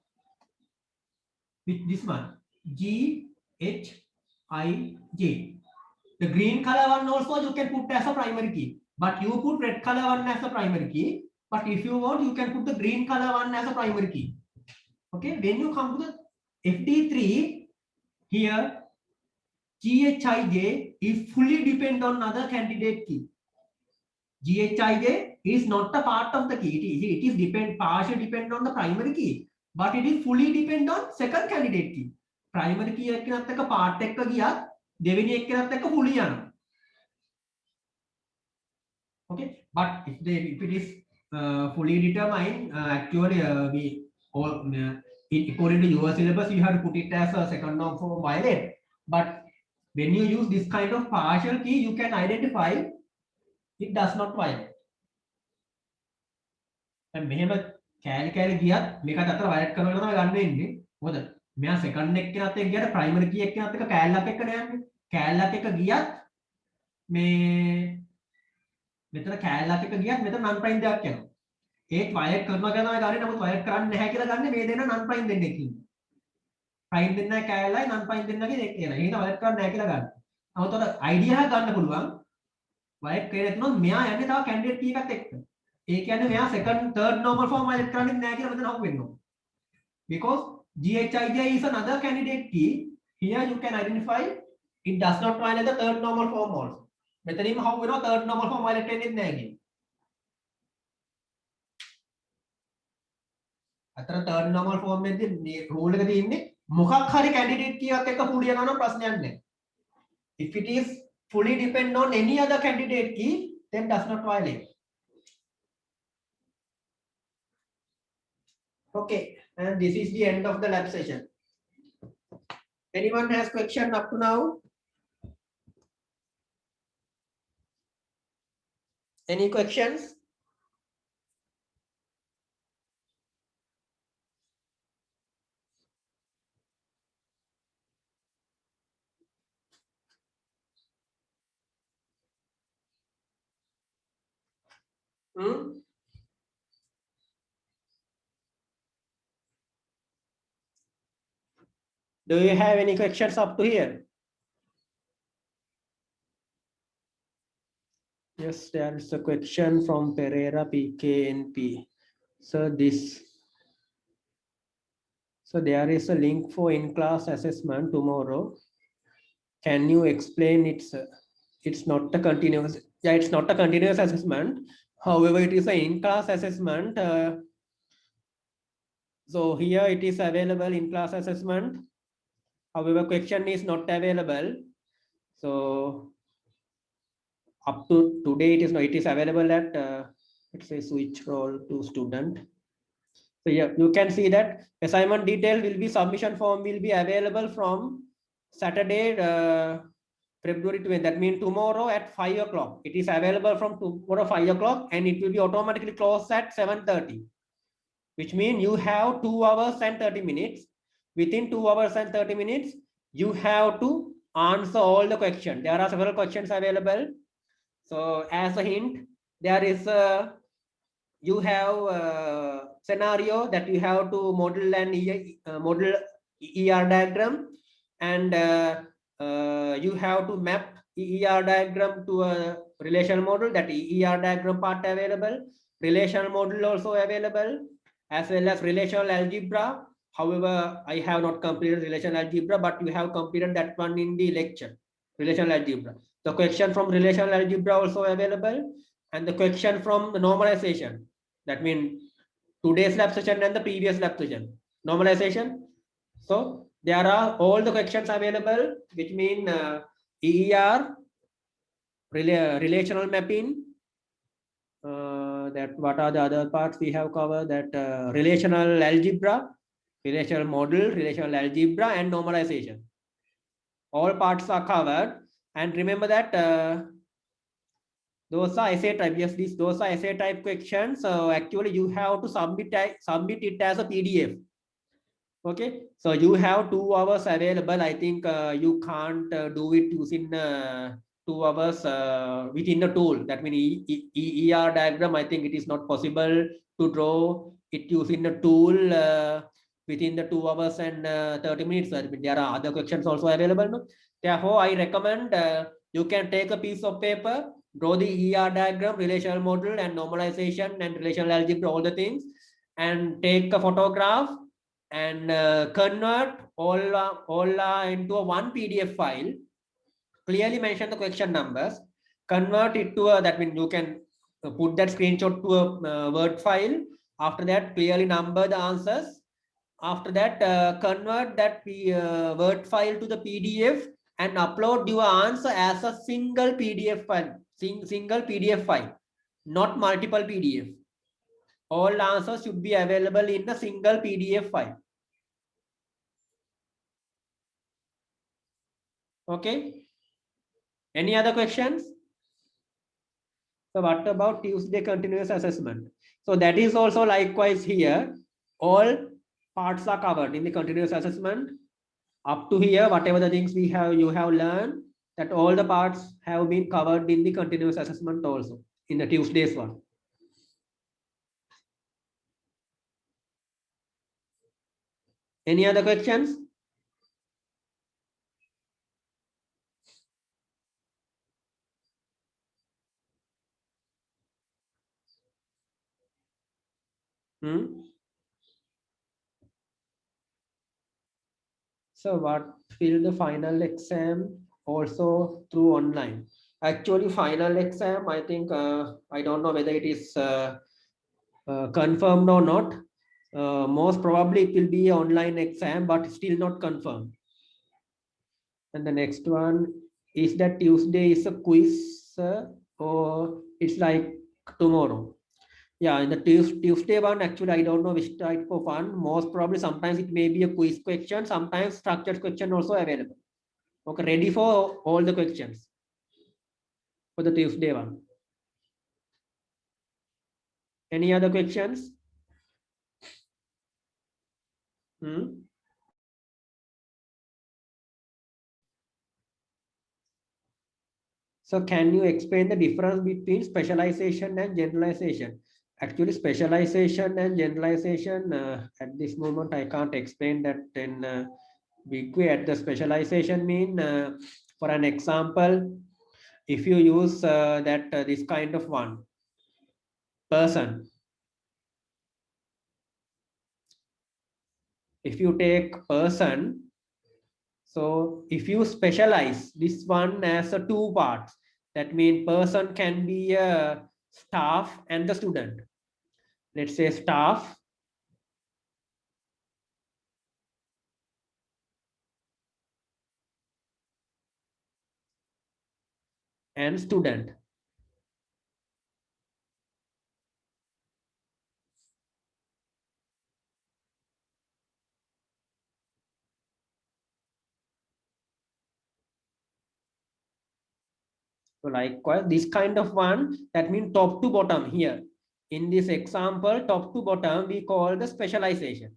with this one, GHIJ, the green color one also you can put as a primary key. But you put red color one as a primary key. But if you want, you can put the green color one as a primary key. Okay, when you come to the FD3, here GHIJ is fully depend on another candidate key. GHIJ is not a part of the key. It is partially depend on the primary key, but it is fully depend on second candidate key. Primary key එකනත් එක්ක part එක ගියත් දෙවෙනි එකනත් එක්ක fully යනවා. Okay, but if it is fully determined, actually we all according to your syllabus you have to put it as a second norm for violate. But when you use this kind of partial key, you can identify it does not violate. And මෙහෙම කෑලි කෑලි ගියත් මේකත් අතර violet කරනවා තමයි ගන්න වෙන්නේ. මොකද මෙයා සෙකන්ඩ් එක්කනත් එක්ක ගියට ප්‍රයිමරි කී එක්කනත් එක්ක කෑල්ලක් එක්ක යන්නේ. කෑල්ලක් එක්ක ගියත් මේ මෙතන කෑල්ලක් එක්ක ගියත් මෙතන නන් ප්‍රයිම් දෙයක් යනවා. ඒත් වයලට් කරනවා කියලා තමයි ගන්නේ. නමුත් වයලට් කරන්නේ නැහැ කියලා ගන්න මේ දෙන්න නන් ප්‍රයිම් දෙන්නේ කියන්නේ. ප්‍රයිම් දෙන්නයි කෑල්ලයි නන් ප්‍රයිම් දෙන්නගේ දෙක කියලා. ඒක වයලට් කරන්නේ නැහැ කියලා ගන්න. නමුත් උඩ අයිඩියා එකක් ගන්න පුළුවන්. වයලට් කරේ නැත්නම් මෙයා යන්නේ තව කැන්ඩිඩේට් කී එකක් එක්ක. ඒ කියන්නේ මෙයා second third normal form violet කරන්නේ නැහැ කියලා මෙතන අහු වෙනවා. Because GHIJ is another candidate key. Here you can identify it does not violate the third normal form also. මෙතනින්ම අහු වෙනවා third normal form වයලට් වෙන්නේ නැහැ කියන්නේ. අතන third normal form එකේදී මේ rule එක තියෙන්නේ මොකක් හරි candidate key එකක් එක්ක fully යනවා නම් ප්‍රශ්නයක් නැහැ. If it is fully depend on any other candidate key, then does not violate. Okay, and this is the end of the lab session. Anyone has question up to now? Any questions? Do you have any questions up to here? Yes, there is a question from Pereira PKNP. So there is a link for in-class assessment tomorrow. Can you explain it's not a continuous, yeah, it's not a continuous assessment. However, it is an in-class assessment. So here it is available in-class assessment. However, question is not available. So up to today, it is available at let's say switch role to student. So yeah, you can see that assignment detail will be submission form will be available from Saturday, February 20. That means tomorrow at 5 o'clock. It is available from tomorrow 5 o'clock and it will be automatically closed at 7:30, which means you have 2 hours and 30 minutes. Within 2 hours and 30 minutes, you have to answer all the questions. There are several questions available. So as a hint, there is you have scenario that you have to model an model ER diagram, and you have to map ER diagram to a relational model. That ER diagram part available, relational model also available, as well as relational algebra. However, I have not completed relational algebra, but you have completed that one in the lecture, relational algebra. The question from relational algebra also available, and the question from the normalization. That means today's lab session and the previous lab session. Normalization. So there are all the questions available, which mean EER, relational mapping. That what are the other parts we have covered? That relational algebra, relational model, relational algebra, and normalization. All parts are covered. And remember that those are essay type. Yes, those are essay type questions. So actually, you have to submit it as a PDF. Okay, so you have 2 hours available. I think you can't do it using 2 hours within the tool. That means ER diagram, I think it is not possible to draw it using the tool within the 2 hours and 30 minutes. There are other questions also available. No? Therefore, I recommend you can take a piece of paper, draw the ER diagram, relational model, and normalization and relational algebra, all the things, and take a photograph and convert all into a one PDF file. Clearly mention the question numbers, convert it to a, that means you can put that screenshot to a Word file. After that, clearly number the answers. After that, convert that Word file to the PDF and upload your answer as a single PDF file, single PDF file, not multiple PDF. All answers should be available in a single PDF file. Okay. Any other questions? So what about Tuesday continuous assessment? So that is also likewise here. All parts are covered in the continuous assessment. Up to here, whatever the things you have learned, that all the parts have been covered in the continuous assessment also in the Tuesday's one. Any other questions? So what will the final exam also through online? Actually, final exam, I think, I don't know whether it is confirmed or not. Most probably it will be an online exam, but still not confirmed. And the next one is that Tuesday is a quiz or it's like tomorrow. Yeah, in the Tuesday one, actually, I don't know which type of one. Most probably, sometimes it may be a quiz question, sometimes structured question also available. Okay, ready for all the questions for the Tuesday one. Any other questions? So can you explain the difference between specialization and generalization? Actually, specialization and generalization, at this moment, I can't explain that in big way. At the specialization mean, for an example, if you use this kind of one, person. If you take person, so if you specialize this one as a 2 parts, that means person can be a staff and the student. Let's say staff and student. So likewise, this kind of one, that means top to bottom here. In this example, top to bottom, we call the specialization.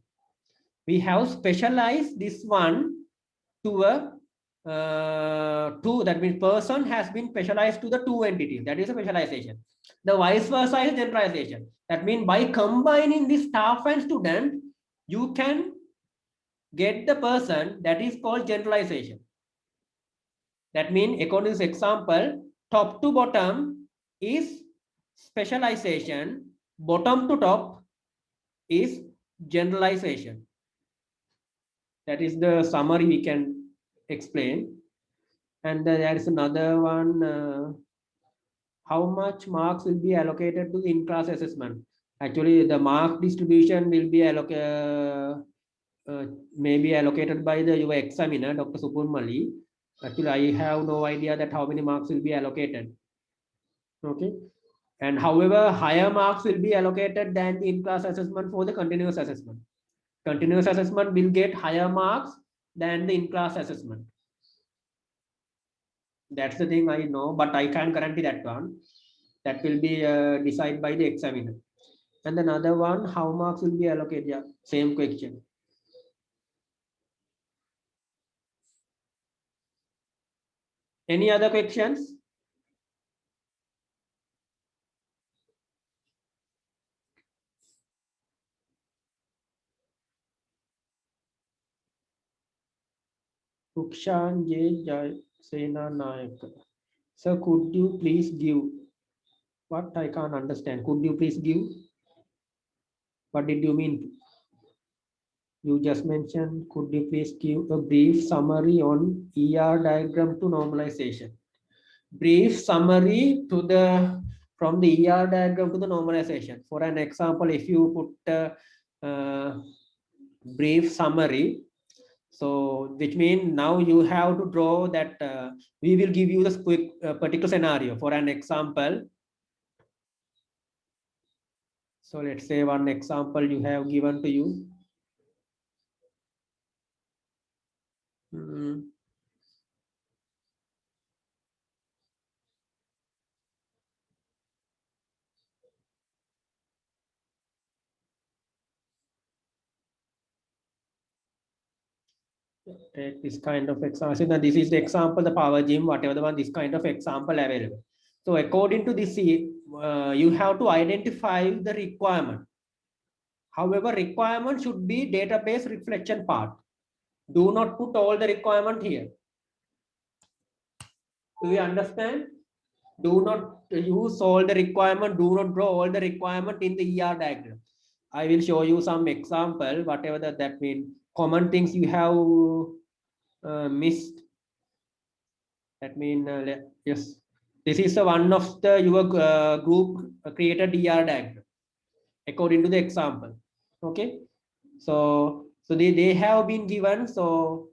We have specialized this one to a two, that means person has been specialized to the two entities. That is a specialization. The vice versa is generalization. That means by combining the staff and student, you can get the person. That is called generalization. That means according to this example, top to bottom is specialization, bottom to top is generalization. That is the summary we can explain. And there is another one. How much marks will be allocated to the in-class assessment? Actually, the mark distribution will be maybe allocated by your examiner, Dr. Supurmali. Actually, I have no idea that how many marks will be allocated. Okay. And however, higher marks will be allocated than the in-class assessment for the continuous assessment. Continuous assessment will get higher marks than the in-class assessment. That's the thing I know, but I can't guarantee that one. That will be decided by the examiner. And another one, how marks will be allocated? Yeah, same question. Any other questions? Rukshan J. Sena Nayak. Sir, could you please give what I can't understand? Could you please give? What did you mean? You just mentioned, could you please give a brief summary on ER diagram to normalization? Brief summary to the from the ER diagram to the normalization. For an example, if you put brief summary, so which means now you have to draw that we will give you the quick particular scenario. For an example, so let's say one example you have given to you. Take this kind of example. So this is the example, the power gym, whatever the one, this kind of example available. So according to this, you have to identify the requirement. However, requirement should be database reflection part. Do not put all the requirement here. Do you understand? Do not use all the requirement. Do not draw all the requirement in the ER diagram. I will show you some example, whatever that means. Common things you have missed. That means yes, this is one of the your group created ER diagram according to the example. Okay, so they have been given. So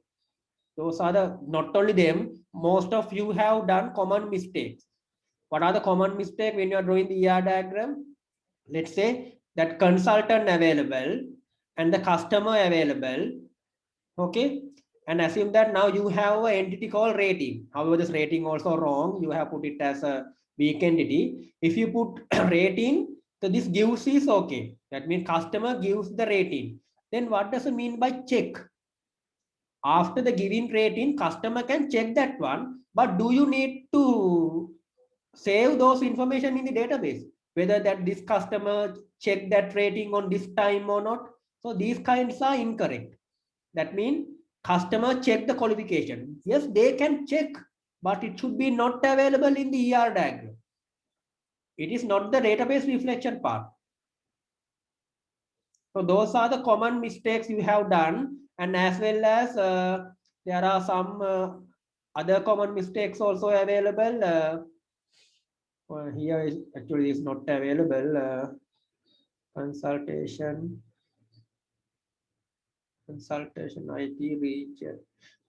those are the not only them. Most of you have done common mistakes. What are the common mistakes when you are drawing the ER diagram? Let's say that consultant available and the customer available. Okay, and assume that now you have an entity called rating. However, this rating also wrong. You have put it as a weak entity. If you put rating, so this gives is okay. That means customer gives the rating. Then what does it mean by check? After the giving rating, customer can check that one. But do you need to save those information in the database? Whether that this customer check that rating on this time or not? So these kinds are incorrect. That means customer check the qualification. Yes, they can check, but it should be not available in the ER diagram. It is not the database reflection part. So those are the common mistakes you have done, and as well as there are some other common mistakes also available. Here is actually is not available. Consultation IT region.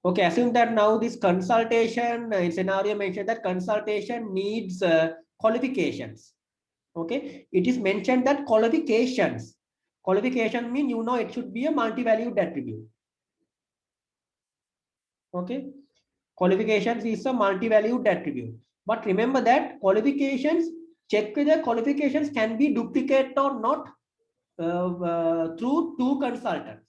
Okay, assume that now this consultation scenario mentioned that consultation needs qualifications. Okay, it is mentioned that qualification mean it should be a multi-valued attribute. Okay, qualifications is a multi-valued attribute, but remember that qualifications, check whether qualifications can be duplicated or not through two consultants.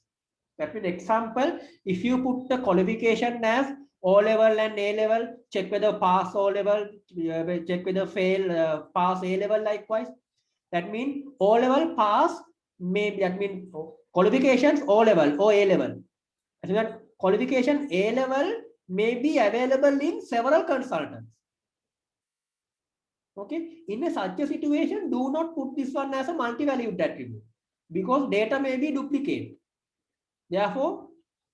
That means example, if you put the qualification as O level and A level, check whether pass O level, check whether fail, pass A level likewise. That means O level pass, maybe that means qualifications O level or A level. That means that qualification A level may be available in several consultants. Okay, in a such a situation, do not put this one as a multi-valued attribute because data may be duplicate. Therefore,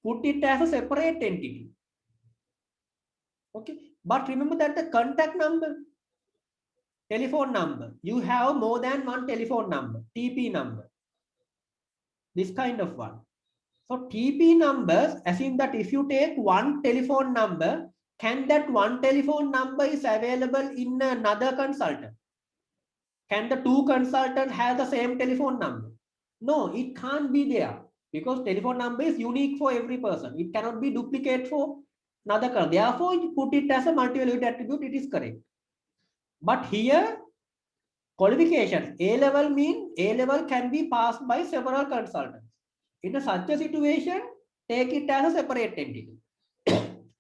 put it as a separate entity. Okay, but remember that the contact number, telephone number, you have more than one telephone number, TP number, this kind of one. So TP numbers, assume that if you take one telephone number, can that one telephone number is available in another consultant? Can the two consultants have the same telephone number? No, it can't be there because telephone number is unique for every person. It cannot be duplicate for another column. Therefore, you put it as a multi-valued attribute, it is correct. But here, qualifications, A level mean A level can be passed by several consultants. In such a situation, take it as a separate entity.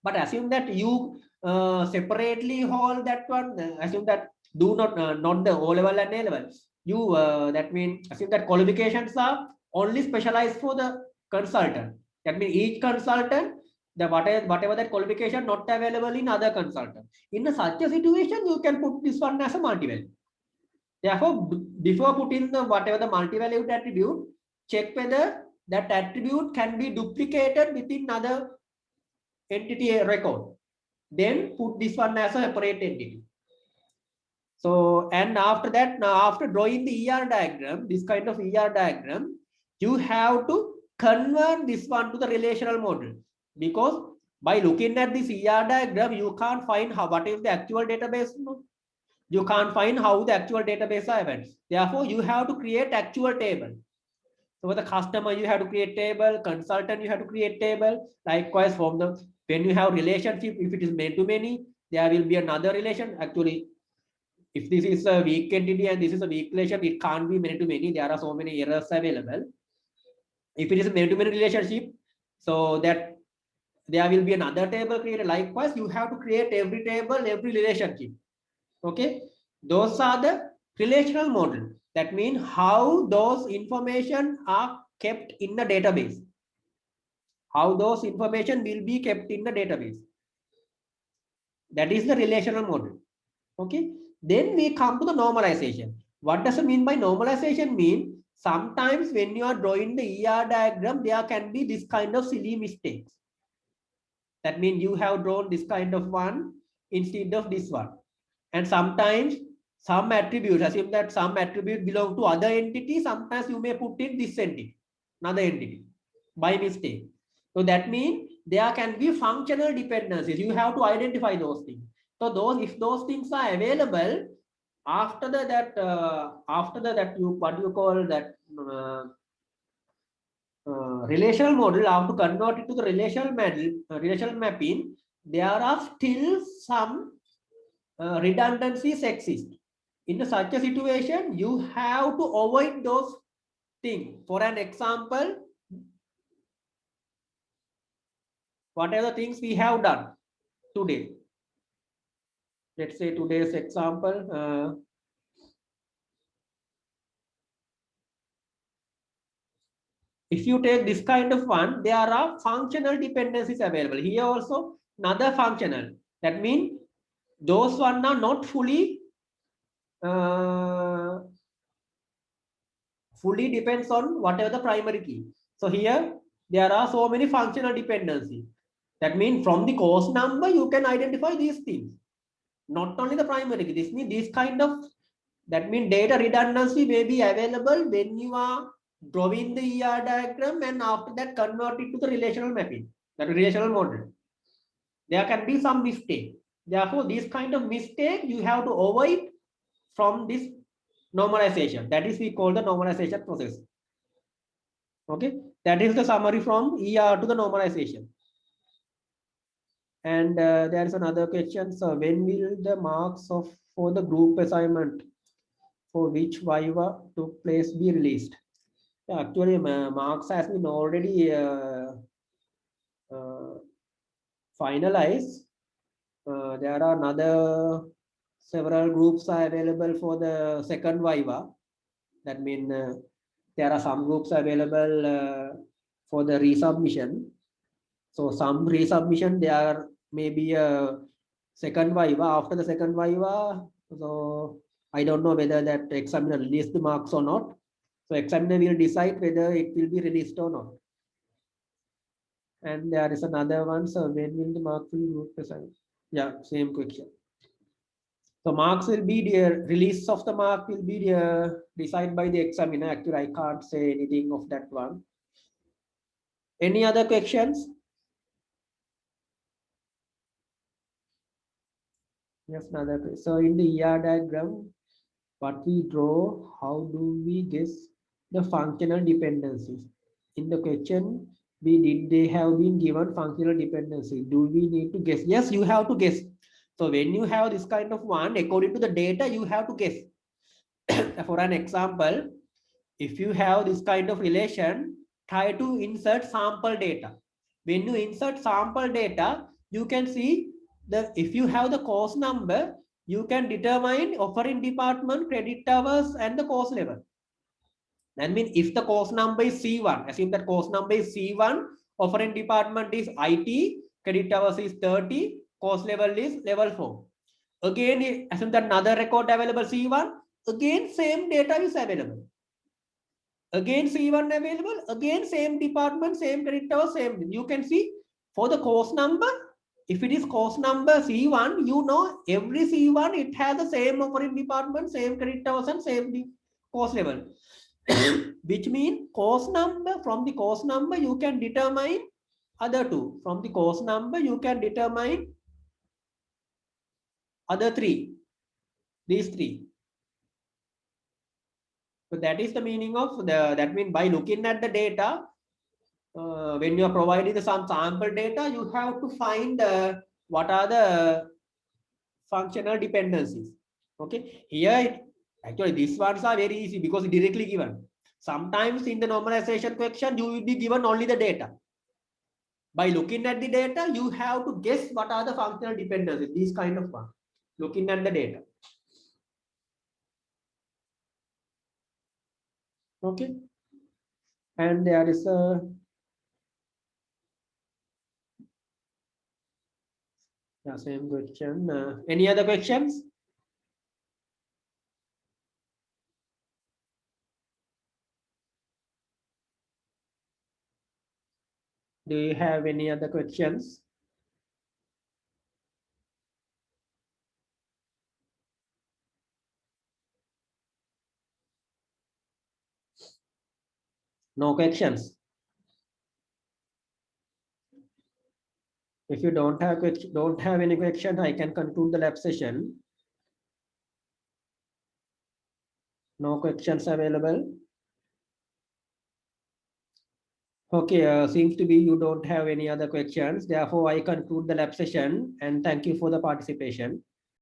But assume that you separately hold that one, assume that do not the O level and A level. You that means assume that qualifications are only specialized for the consultant. That means each consultant, the whatever that qualification not available in other consultant. In such a situation, you can put this one as a multi-value. Therefore, before putting the whatever the multi-valued attribute, check whether that attribute can be duplicated within other entity record. Then put this one as a separate entity. So, and after that, now after drawing the ER diagram, this kind of ER diagram, you have to convert this one to the relational model, because by looking at this ER diagram, you can't find how what is the actual database. No? You can't find how the actual database are events. Therefore, you have to create actual table. So for the customer, you have to create table, consultant, you have to create table. Likewise, from the when you have relationship, if it is many-to-many, there will be another relation. Actually, if this is a weak entity and this is a weak relation, it can't be many-to-many. There are so many errors available. If it is a many-to-many relationship, so that there will be another table created. Likewise, you have to create every table, every relationship. Okay, those are the relational model. That means how those information are kept in the database. How those information will be kept in the database. That is the relational model. Okay, then we come to the normalization. What does it mean by normalization? Mean sometimes when you are drawing the ER diagram, there can be this kind of silly mistakes. That means you have drawn this kind of one instead of this one. And sometimes some attributes, assume that some attribute belong to other entity, sometimes you may put in this entity, another entity, by mistake. So that means there can be functional dependencies. You have to identify those things. So those, if those things are available, after that you what you call that relational model, how to convert it to the relational model, relational mapping, there are still some redundancies exist. In such a situation, you have to avoid those things. For an example, what are the things we have done today? Let's say today's example. If you take this kind of one, there are functional dependencies available. Here also another functional. That means those one are not fully depends on whatever the primary key. So here there are so many functional dependencies. That means from the course number you can identify these things. Not only the primary key. This means this kind of, that means data redundancy may be available when you are drawing the ER diagram and after that convert it to the relational mapping, that relational model. There can be some mistake. Therefore, this kind of mistake you have to avoid from this normalization. That is we call the normalization process. Okay, that is the summary from ER to the normalization. And there is another question. So when will the marks for the group assignment for which Viva took place be released? Yeah, actually, marks has been already finalized. There are another several groups are available for the second Viva. That means there are some groups available for the resubmission. So some resubmission there may be a second Viva. After the second Viva, so I don't know whether that examiner released the marks or not. So examiner will decide whether it will be released or not. And there is another one. So when will the mark will be present? Yeah, same question. So marks will be the release of the mark will be decided by the examiner. Actually, I can't say anything of that one. Any other questions? Yes, another question. So in the ER diagram, what we draw, how do we guess the functional dependencies? In the question, they have been given functional dependency. Do we need to guess? Yes, you have to guess. So when you have this kind of one, according to the data, you have to guess. For an example, if you have this kind of relation, try to insert sample data. When you insert sample data, you can see that if you have the course number, you can determine offering department, credit hours, and the course level. That means if the course number is C1, assume that course number is C1, offering department is IT, credit hours is 30, course level is level 4. Again, assume that another record available C1, again same data is available. Again C1 available, again same department, same credit hour, same. You can see for the course number, if it is course number C1, you know every C1 it has the same offering department, same credit hours and same course level. Which means course number, from the course number you can determine other two. From the course number you can determine other three, these three. So that is the meaning of the, that means by looking at the data, when you are providing some sample data, you have to find what are the functional dependencies. Okay, here actually these ones are very easy because directly given. Sometimes in the normalization question, you will be given only the data. By looking at the data, you have to guess what are the functional dependencies, these kind of one, looking at the data. Okay, and there is a yeah, same question. Any other questions? Do you have any other questions? No questions. If you don't have any question, I can conclude the lab session. No questions available. Okay, seems to be you don't have any other questions. Therefore, I conclude the lab session and thank you for the participation.